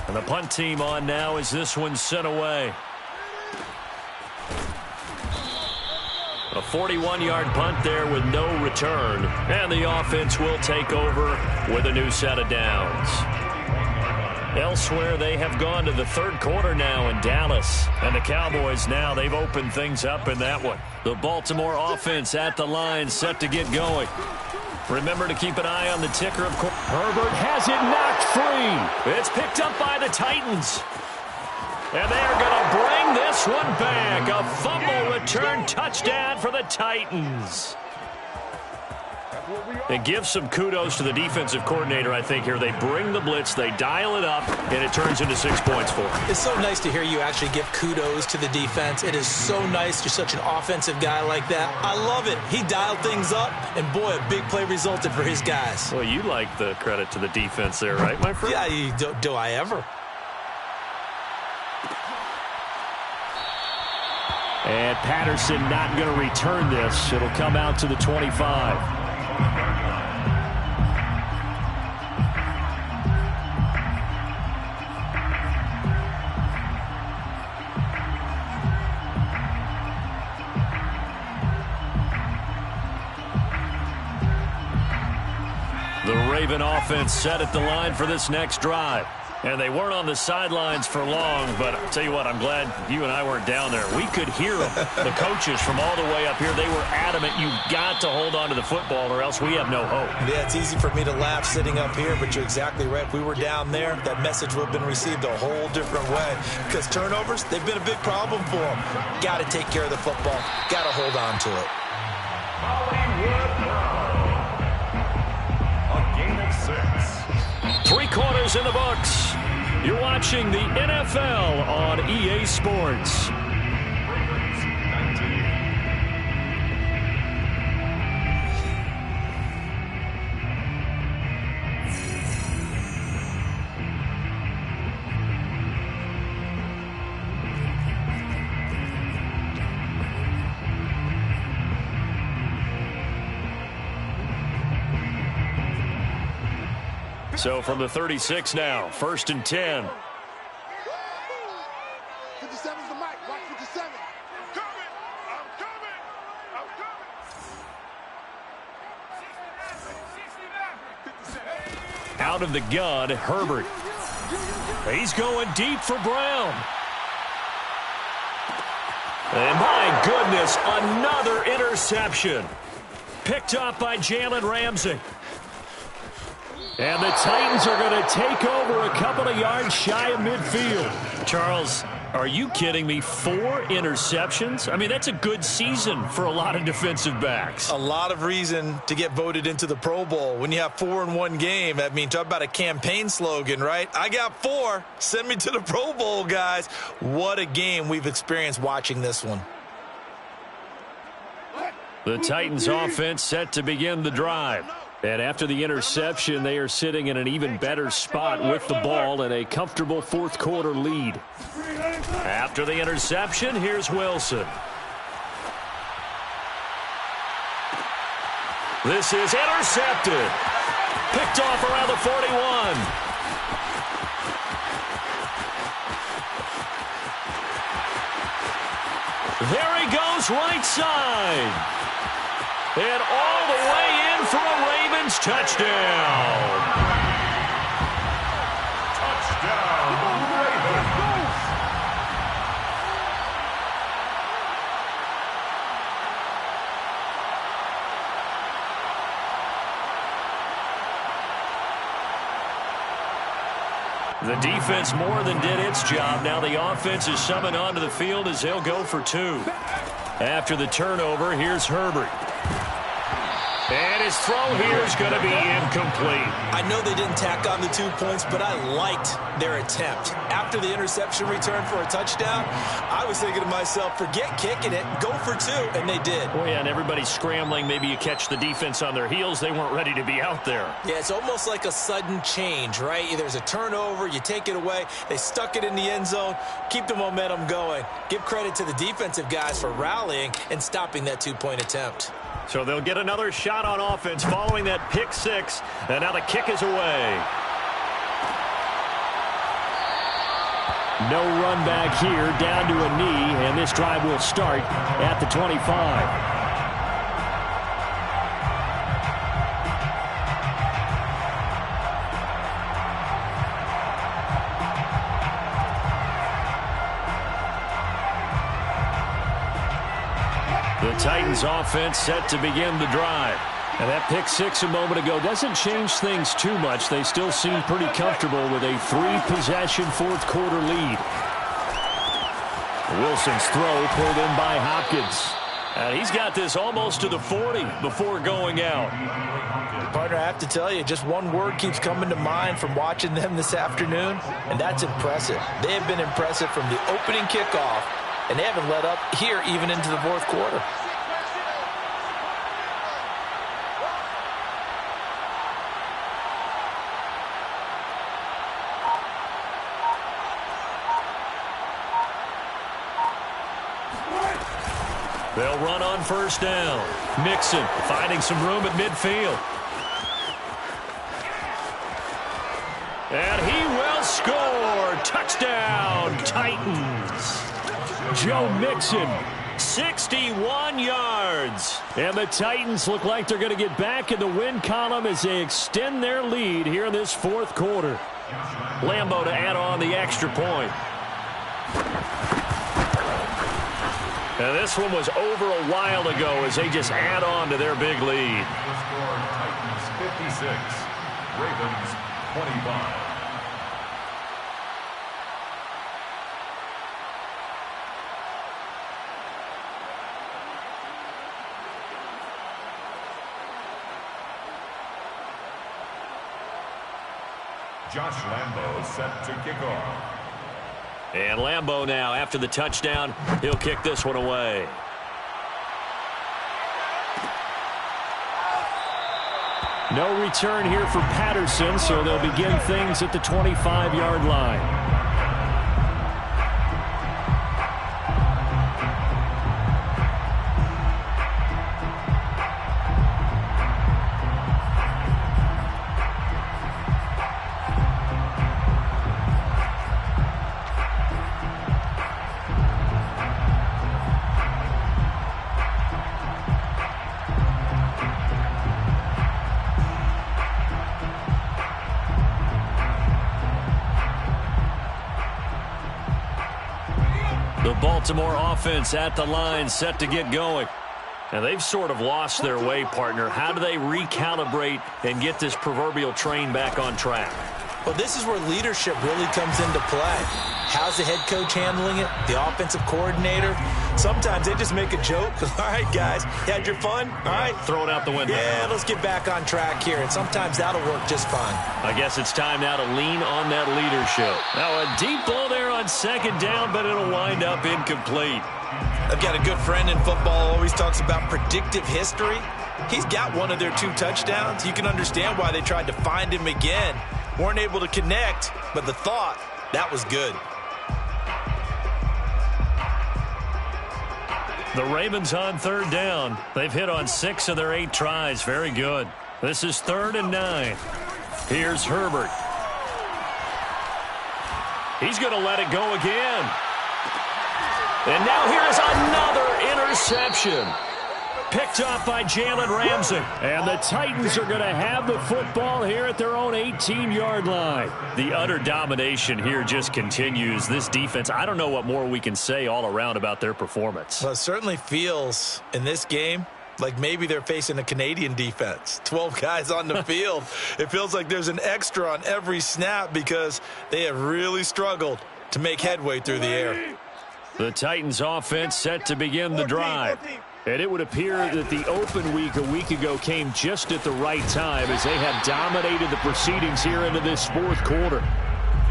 And the punt team on now as this one's sent away. A 41-yard punt there with no return. And the offense will take over with a new set of downs. Elsewhere, they have gone to the third quarter now in Dallas. And the Cowboys now, they've opened things up in that one. The Baltimore offense at the line, set to get going. Remember to keep an eye on the ticker, of course. Herbert has it knocked free. It's picked up by the Titans. And they are going to bring this one back. A fumble return touchdown for the Titans. And give some kudos to the defensive coordinator, I think, here. They bring the blitz, they dial it up, and it turns into 6 points for them. It's so nice to hear you actually give kudos to the defense. It is so nice. You're such an offensive guy like that. I love it. He dialed things up, and boy, a big play resulted for his guys. Well, you like the credit to the defense there, right, my friend? Yeah, do I ever? And Patterson not going to return this. It'll come out to the 25. The Raven offense set at the line for this next drive. And they weren't on the sidelines for long, but I'll tell you what, I'm glad you and I weren't down there. We could hear them, the coaches from all the way up here. They were adamant, you've got to hold on to the football or else we have no hope. Yeah, it's easy for me to laugh sitting up here, but you're exactly right. If we were down there, that message would have been received a whole different way. Because turnovers, they've been a big problem for them. Got to take care of the football. Got to hold on to it. Hollywood Brown. A game of 6. 3 quarters in the books. You're watching the NFL on EA Sports. Ravens 19. So from the 36 now, 1st and 10. 57's the mic. Watch 57. I'm coming. I'm coming. Out of the gun, Herbert. He's going deep for Brown. And my goodness, another interception. Picked up by Jalen Ramsey. And the Titans are going to take over a couple of yards shy of midfield. Charles, are you kidding me? 4 interceptions? I mean, that's a good season for a lot of defensive backs. A lot of reason to get voted into the Pro Bowl. When you have 4 in one game, I mean, talk about a campaign slogan, right? I got 4. Send me to the Pro Bowl, guys. What a game we've experienced watching this one. The Titans offense set to begin the drive. And after the interception, they are sitting in an even better spot with the ball and a comfortable 4th quarter lead. After the interception, here's Wilson. This is intercepted. Picked off around the 41. There he goes, right side. And all the way in for a Ravens touchdown. Touchdown, Ravens. The defense more than did its job. Now the offense is summoned onto the field as they'll go for 2. After the turnover, here's Herbert. And his throw here is going to be incomplete. I know they didn't tack on the 2 points, but I liked their attempt. After the interception return for a touchdown, I was thinking to myself, forget kicking it, go for 2, and they did. Oh, yeah, and everybody's scrambling. Maybe you catch the defense on their heels. They weren't ready to be out there. Yeah, it's almost like a sudden change, right? There's a turnover, you take it away, they stuck it in the end zone, keep the momentum going. Give credit to the defensive guys for rallying and stopping that 2-point attempt. So they'll get another shot on offense following that pick 6. And now the kick is away. No run back here, down to a knee, and this drive will start at the 25. The Titans offense set to begin the drive. And that pick six a moment ago doesn't change things too much. They still seem pretty comfortable with a three-possession fourth quarter lead. Wilson's throw pulled in by Hopkins. And he's got this almost to the 40 before going out. Partner, I have to tell you, just one word keeps coming to mind from watching them this afternoon, and that's impressive. They have been impressive from the opening kickoff, and they haven't let up here even into the fourth quarter. They'll run on first down. Mixon finding some room at midfield. And he will score. Touchdown, Titans. Joe Mixon. 61 yards. And the Titans look like they're going to get back in the win column as they extend their lead here in this fourth quarter. Lambeau to add on the extra point. And this one was over a while ago as they just add on to their big lead. The score, Titans 56, Ravens 25. Josh Lambeau set to kick off. And Lambeau now, after the touchdown, he'll kick this one away. No return here for Patterson, so they'll begin things at the 25-yard line. Baltimore offense at the line, set to get going. And they've sort of lost their way, partner. How do they recalibrate and get this proverbial train back on track? Well, this is where leadership really comes into play. How's the head coach handling it? The offensive coordinator? Sometimes they just make a joke. All right, guys, you had your fun? All right. Throw it out the window. Yeah, let's get back on track here. And sometimes that'll work just fine. I guess it's time now to lean on that leadership. Now a deep ball there on second down, but it'll wind up incomplete. I've got a good friend in football, always talks about predictive history. He's got one of their 2 touchdowns. You can understand why they tried to find him again. Weren't able to connect, but the thought, that was good. The Ravens on third down. They've hit on 6 of their 8 tries. Very good. This is 3rd and 9. Here's Herbert. He's going to let it go again. And now here's another interception. Picked off by Jalen Ramsey. And the Titans are going to have the football here at their own 18-yard line. The utter domination here just continues. This defense, I don't know what more we can say all around about their performance. Well, it certainly feels in this game like maybe they're facing a Canadian defense. 12 guys on the field. It feels like there's an extra on every snap because they have really struggled to make headway through the air. The Titans offense set to begin the drive. And it would appear that the open week a week ago came just at the right time as they have dominated the proceedings here into this fourth quarter.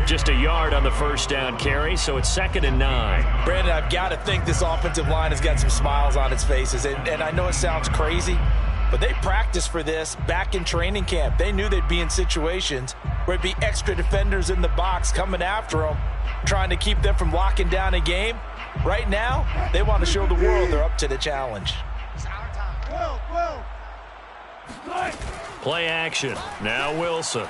Just a yard on the first down carry, so it's 2nd and 9. Brandon, I've got to think this offensive line has got some smiles on its faces. And I know it sounds crazy, but they practiced for this back in training camp. They knew they'd be in situations where it'd be extra defenders in the box coming after them, trying to keep them from locking down a game. Right now, they want to show the world they're up to the challenge. Play action. Now Wilson.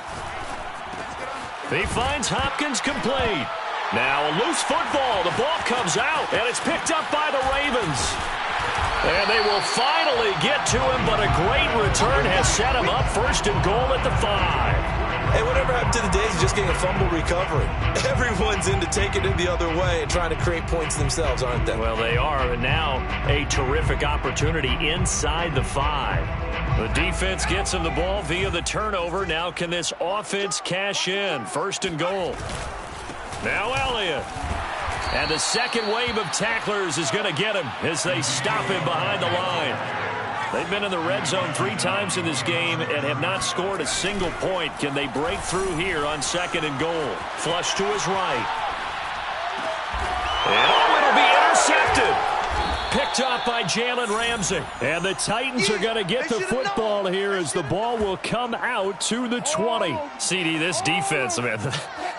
He finds Hopkins complete. Now a loose football. The ball comes out, and it's picked up by the Ravens. And they will finally get to him, but a great return has set him up 1st and goal at the 5. Hey, whatever happened to the days of just getting a fumble recovery? Everyone's into taking it the other way and trying to create points themselves, aren't they? Well, they are, and now a terrific opportunity inside the 5. The defense gets him the ball via the turnover. Now can this offense cash in? 1st and goal. Now Elliott. And the second wave of tacklers is going to get him as they stop him behind the line. They've been in the red zone 3 times in this game and have not scored a single point. Can they break through here on 2nd and goal? Flush to his right. And it'll be intercepted. Picked up by Jalen Ramsey. And the Titans are going to get the football here as the ball will come out to the 20. CD, this defense, man,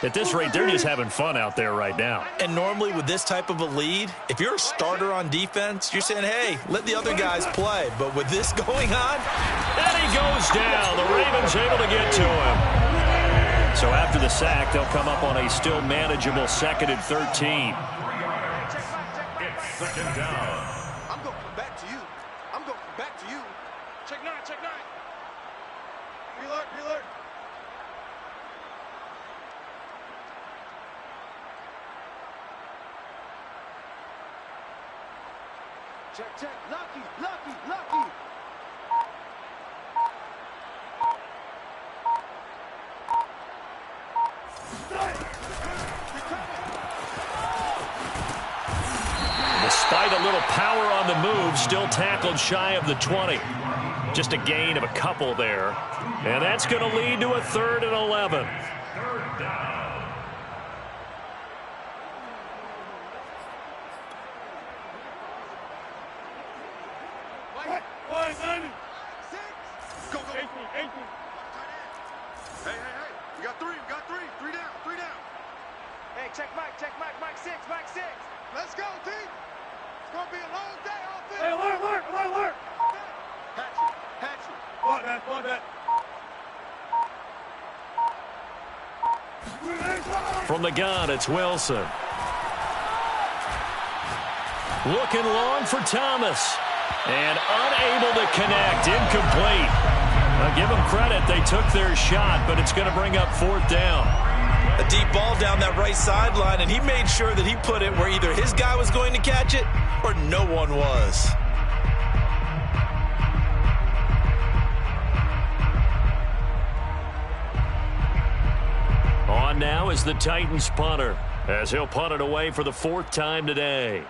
at this rate, they're just having fun out there right now. And normally with this type of a lead, if you're a starter on defense, you're saying, hey, let the other guys play. But with this going on, and he goes down. The Ravens able to get to him. So after the sack, they'll come up on a still manageable 2nd and 13. It's 2nd down. I'm going to come back to you. I'm going to come back to you. Check 9, check 9. Alert, alert. Check, check. Lucky, lucky, lucky. Despite a little power on the move, still tackled shy of the 20. Just a gain of a couple there. And that's going to lead to a 3rd and 11. 3rd down. Go, go. 18. Hey, hey, hey. We got 3, we got 3. 3 down, 3 down. Hey, check Mike, Mike 6, Mike 6. Let's go, team. It's going to be a long day off this. Hey, alert. Hatchet. Ball that. From the gun, it's Wilson. Looking long for Thomas. And unable to connect. Incomplete. Now give them credit. They took their shot, but it's going to bring up 4th down. a deep ball down that right sideline, and he made sure that he put it where either his guy was going to catch it or no one was. On now is the Titans punter, as he'll punt it away for the 4th time today.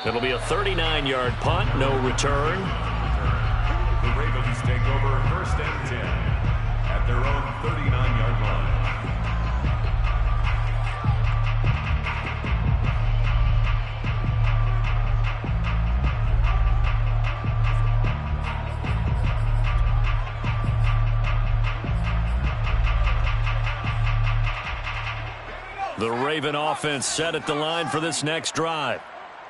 It'll be a 39-yard punt, no return. The Ravens take over 1st and 10 at their own 39-yard line. The Raven offense set at the line for this next drive.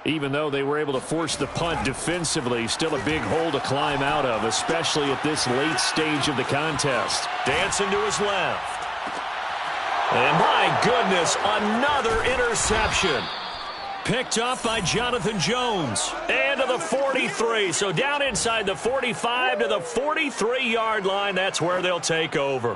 Even though they were able to force the punt defensively, still a big hole to climb out of, especially at this late stage of the contest. Dancing to his left. And my goodness, another interception. Picked up by Jonathan Jones. And to the 43. So down inside the 45 to the 43-yard line. That's where they'll take over.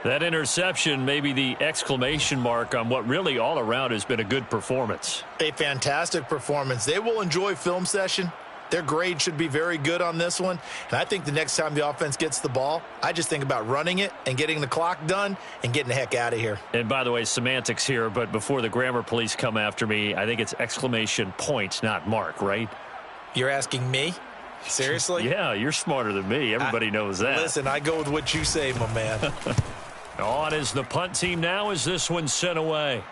That interception may be the exclamation mark on what really all around has been a good performance. A fantastic performance. They will enjoy film session. Their grade should be very good on this one. And I think the next time the offense gets the ball, I just think about running it and getting the clock done and getting the heck out of here. And by the way, semantics here, but before the grammar police come after me, I think it's exclamation point, not mark, right? You're asking me? Seriously? Yeah, you're smarter than me. Everybody knows that. Listen, I go with what you say, my man. On is the punt team now as this one's sent away.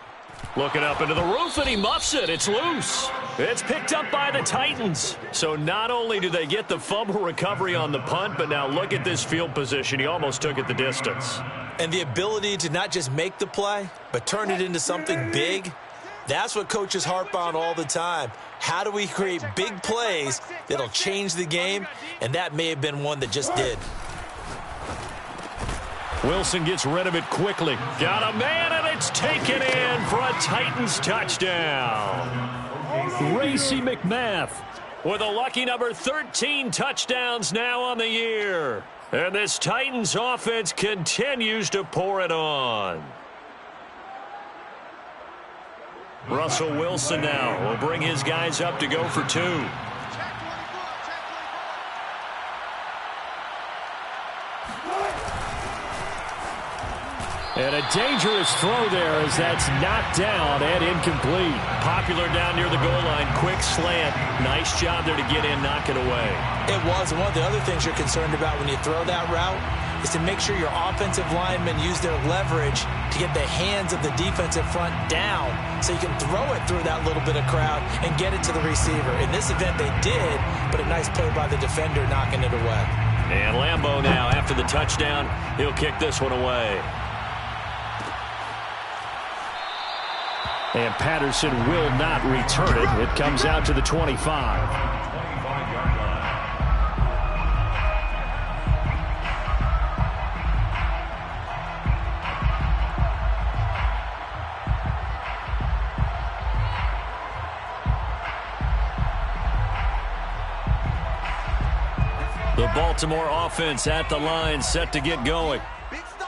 Looking up into the roof, and he muffs it. It's loose. It's picked up by the Titans. So not only do they get the fumble recovery on the punt, but now look at this field position. He almost took it the distance. And the ability to not just make the play, but turn it into something big, that's what coaches harp on all the time. How do we create big plays that'll change the game? And that may have been one that just did. Wilson gets rid of it quickly. Got a man, and it's taken in for a Titans touchdown. Racey McMath with a lucky number 13 touchdowns now on the year. And this Titans offense continues to pour it on. Russell Wilson now will bring his guys up to go for 2. And a dangerous throw there as that's knocked down and incomplete. Popular down near the goal line. Quick slant. Nice job there to get in, knock it away. It was. And one of the other things you're concerned about when you throw that route is to make sure your offensive linemen use their leverage to get the hands of the defensive front down so you can throw it through that little bit of crowd and get it to the receiver. In this event, they did, but a nice play by the defender knocking it away. And Lambeau now, after the touchdown, he'll kick this one away. And Patterson will not return it. It comes out to the 25. 25-yard line. The Baltimore offense at the line, set to get going.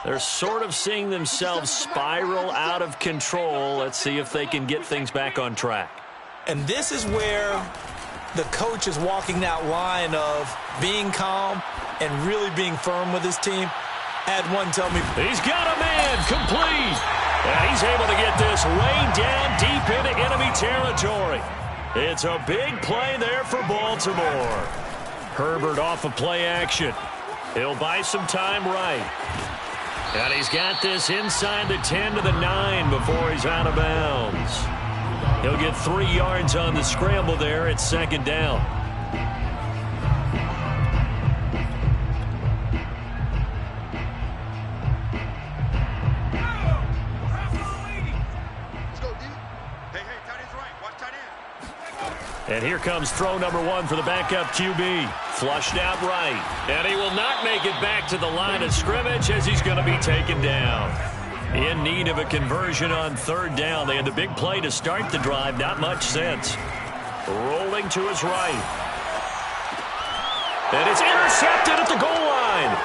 They're sort of seeing themselves spiral out of control. Let's see if they can get things back on track. And this is where the coach is walking that line of being calm and really being firm with his team. Had one tell me, he's got a man, complete. And he's able to get this way down deep into enemy territory. It's a big play there for Baltimore. Herbert off of play action. He'll buy some time right. And he's got this inside the 10 to the 9 before he's out of bounds. He'll get 3 yards on the scramble there at second down. And here comes throw number 1 for the backup QB. Flushed out right. And he will not make it back to the line of scrimmage as he's going to be taken down. In need of a conversion on third down. They had the big play to start the drive. Not much sense. Rolling to his right. And it's intercepted at the goal line.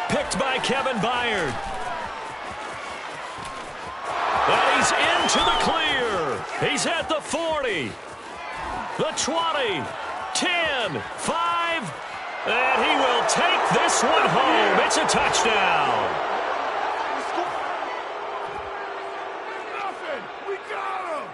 Picked by Kevin Byard. And he's into the clear. He's at the 40. The 20, 10, 5, and he will take this one home. It's a touchdown. We got him.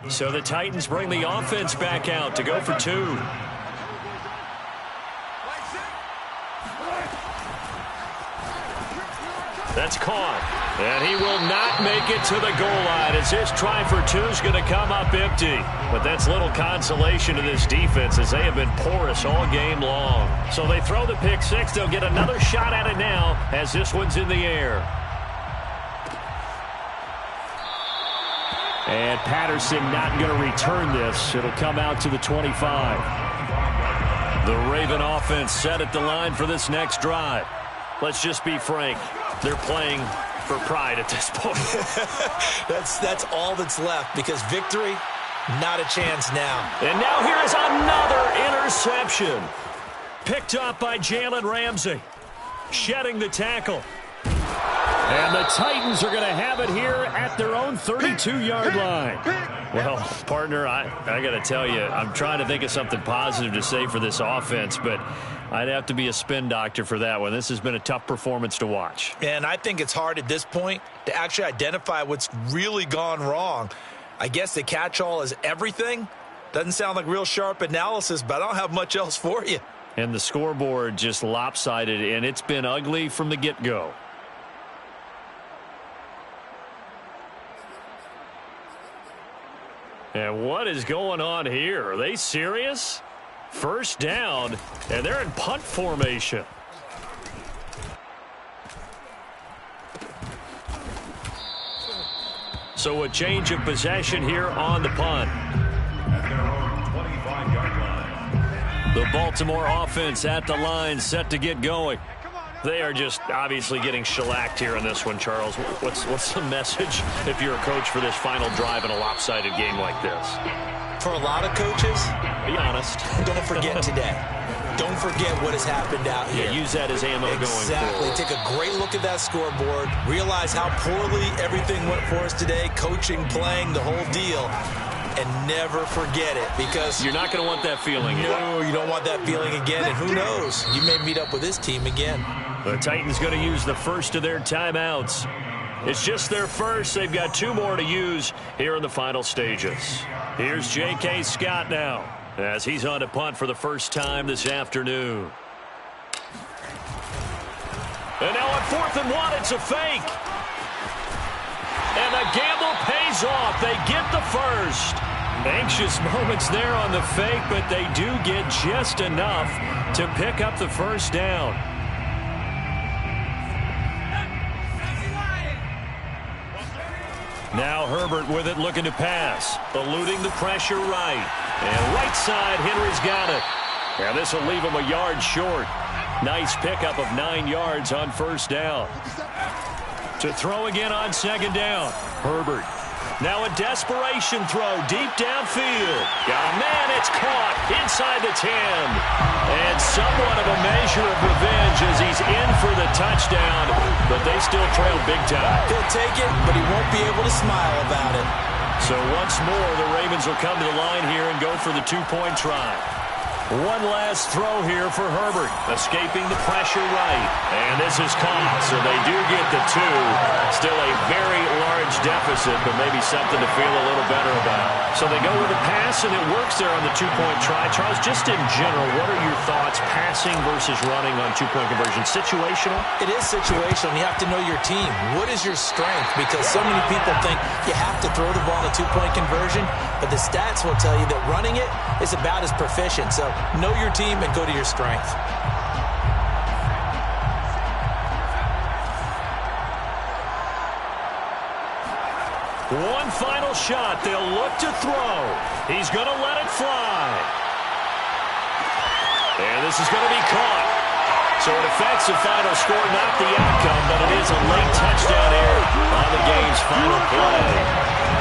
So the Titans bring the offense back out to go for 2. That's caught. And he will not make it to the goal line as his try for 2 is going to come up empty. But that's little consolation to this defense as they have been porous all game long. So they throw the pick 6. They'll get another shot at it now as this one's in the air. And Patterson not going to return this. It'll come out to the 25. The Raven offense set at the line for this next drive. Let's just be frank. They're playing for pride at this point. that's all that's left because victory, not a chance now. And now here is another interception. Picked up by Jalen Ramsey. Shedding the tackle. And the Titans are going to have it here at their own 32-yard line. Well, partner, I got to tell you, I'm trying to think of something positive to say for this offense, but I'd have to be a spin doctor for that one. This has been a tough performance to watch. And I think it's hard at this point to actually identify what's really gone wrong. I guess the catch-all is everything. Doesn't sound like real sharp analysis, but I don't have much else for you. And the scoreboard just lopsided, and it's been ugly from the get-go. And what is going on here? Are they serious? First down, and they're in punt formation. So a change of possession here on the punt. At their own 25-yard line. The Baltimore offense at the line, set to get going. They are just obviously getting shellacked here in this one, Charles. What's the message if you're a coach for this final drive in a lopsided game like this? For a lot of coaches, be honest. Don't forget today. Don't forget what has happened out here. Yeah, use that as ammo going forward. Exactly. Take a great look at that scoreboard. Realize how poorly everything went for us today. Coaching, playing, the whole deal. And never forget it, because you're not going to want that feeling. No, you don't want that feeling again. And who knows? You may meet up with this team again. The Titans going to use the first of their timeouts. It's just their first. They've got 2 more to use here in the final stages. Here's J.K. Scott now, as he's on to punt for the first time this afternoon. And now on 4th and 1, it's a fake. And the gamble pays off. They get the first. Anxious moments there on the fake, but they do get just enough to pick up the first down. Now Herbert with it, looking to pass. Eluding the pressure right. And right side, Henry's got it. And this will leave him a yard short. Nice pickup of 9 yards on first down. To throw again on second down. Herbert. Now a desperation throw deep downfield. Got a man, it's caught inside the 10. And somewhat of a measure of revenge as he's in for the touchdown, but they still trail big time. He'll take it, but he won't be able to smile about it. So once more, the Ravens will come to the line here and go for the 2-point try. One last throw here for Herbert, escaping the pressure right. And this is caught, so they do get the 2. Still a very large deficit, but maybe something to feel a little better about. So they go with a pass, and it works there on the 2-point try. Charles, just in general, what are your thoughts, passing versus running on 2-point conversion? Situational? It is situational. You have to know your team. What is your strength? Because so many people think you have to throw the ball in a 2-point conversion, but the stats will tell you that running it is about as proficient. So know your team and go to your strength. One final shot. They'll look to throw. He's going to let it fly. And this is going to be caught. So it affects the final score, not the outcome, but it is a late touchdown here on the game's final play.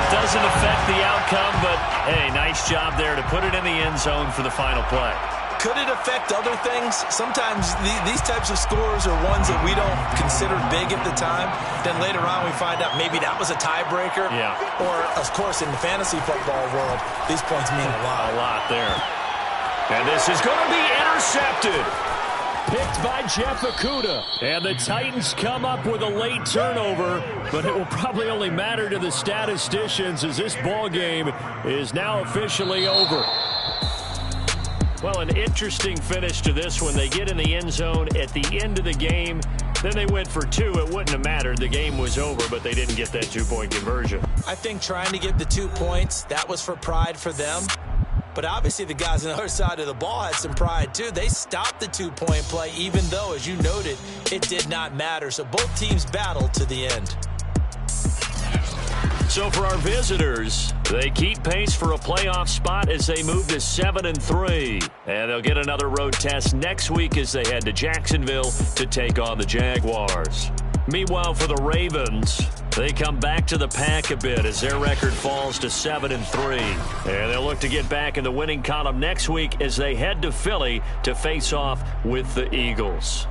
Doesn't affect the outcome, but, hey, nice job there to put it in the end zone for the final play. Could it affect other things? Sometimes these types of scores are ones that we don't consider big at the time. Then later on we find out maybe that was a tiebreaker. Yeah. Or, of course, in the fantasy football world, these points mean a lot. A lot there. And this is going to be intercepted. Picked by Jeff Okudah. And the Titans come up with a late turnover, but it will probably only matter to the statisticians as this ball game is now officially over. Well, an interesting finish to this one. They get in the end zone at the end of the game. Then they went for 2. It wouldn't have mattered. The game was over, but they didn't get that 2-point conversion. I think trying to get the 2 points, that was for pride for them. But obviously the guys on the other side of the ball had some pride too. They stopped the 2-point play, even though, as you noted, it did not matter. So both teams battled to the end. So for our visitors, they keep pace for a playoff spot as they move to 7-3. And they'll get another road test next week as they head to Jacksonville to take on the Jaguars. Meanwhile, for the Ravens, they come back to the pack a bit as their record falls to 7-3. And they'll look to get back in the winning column next week as they head to Philly to face off with the Eagles.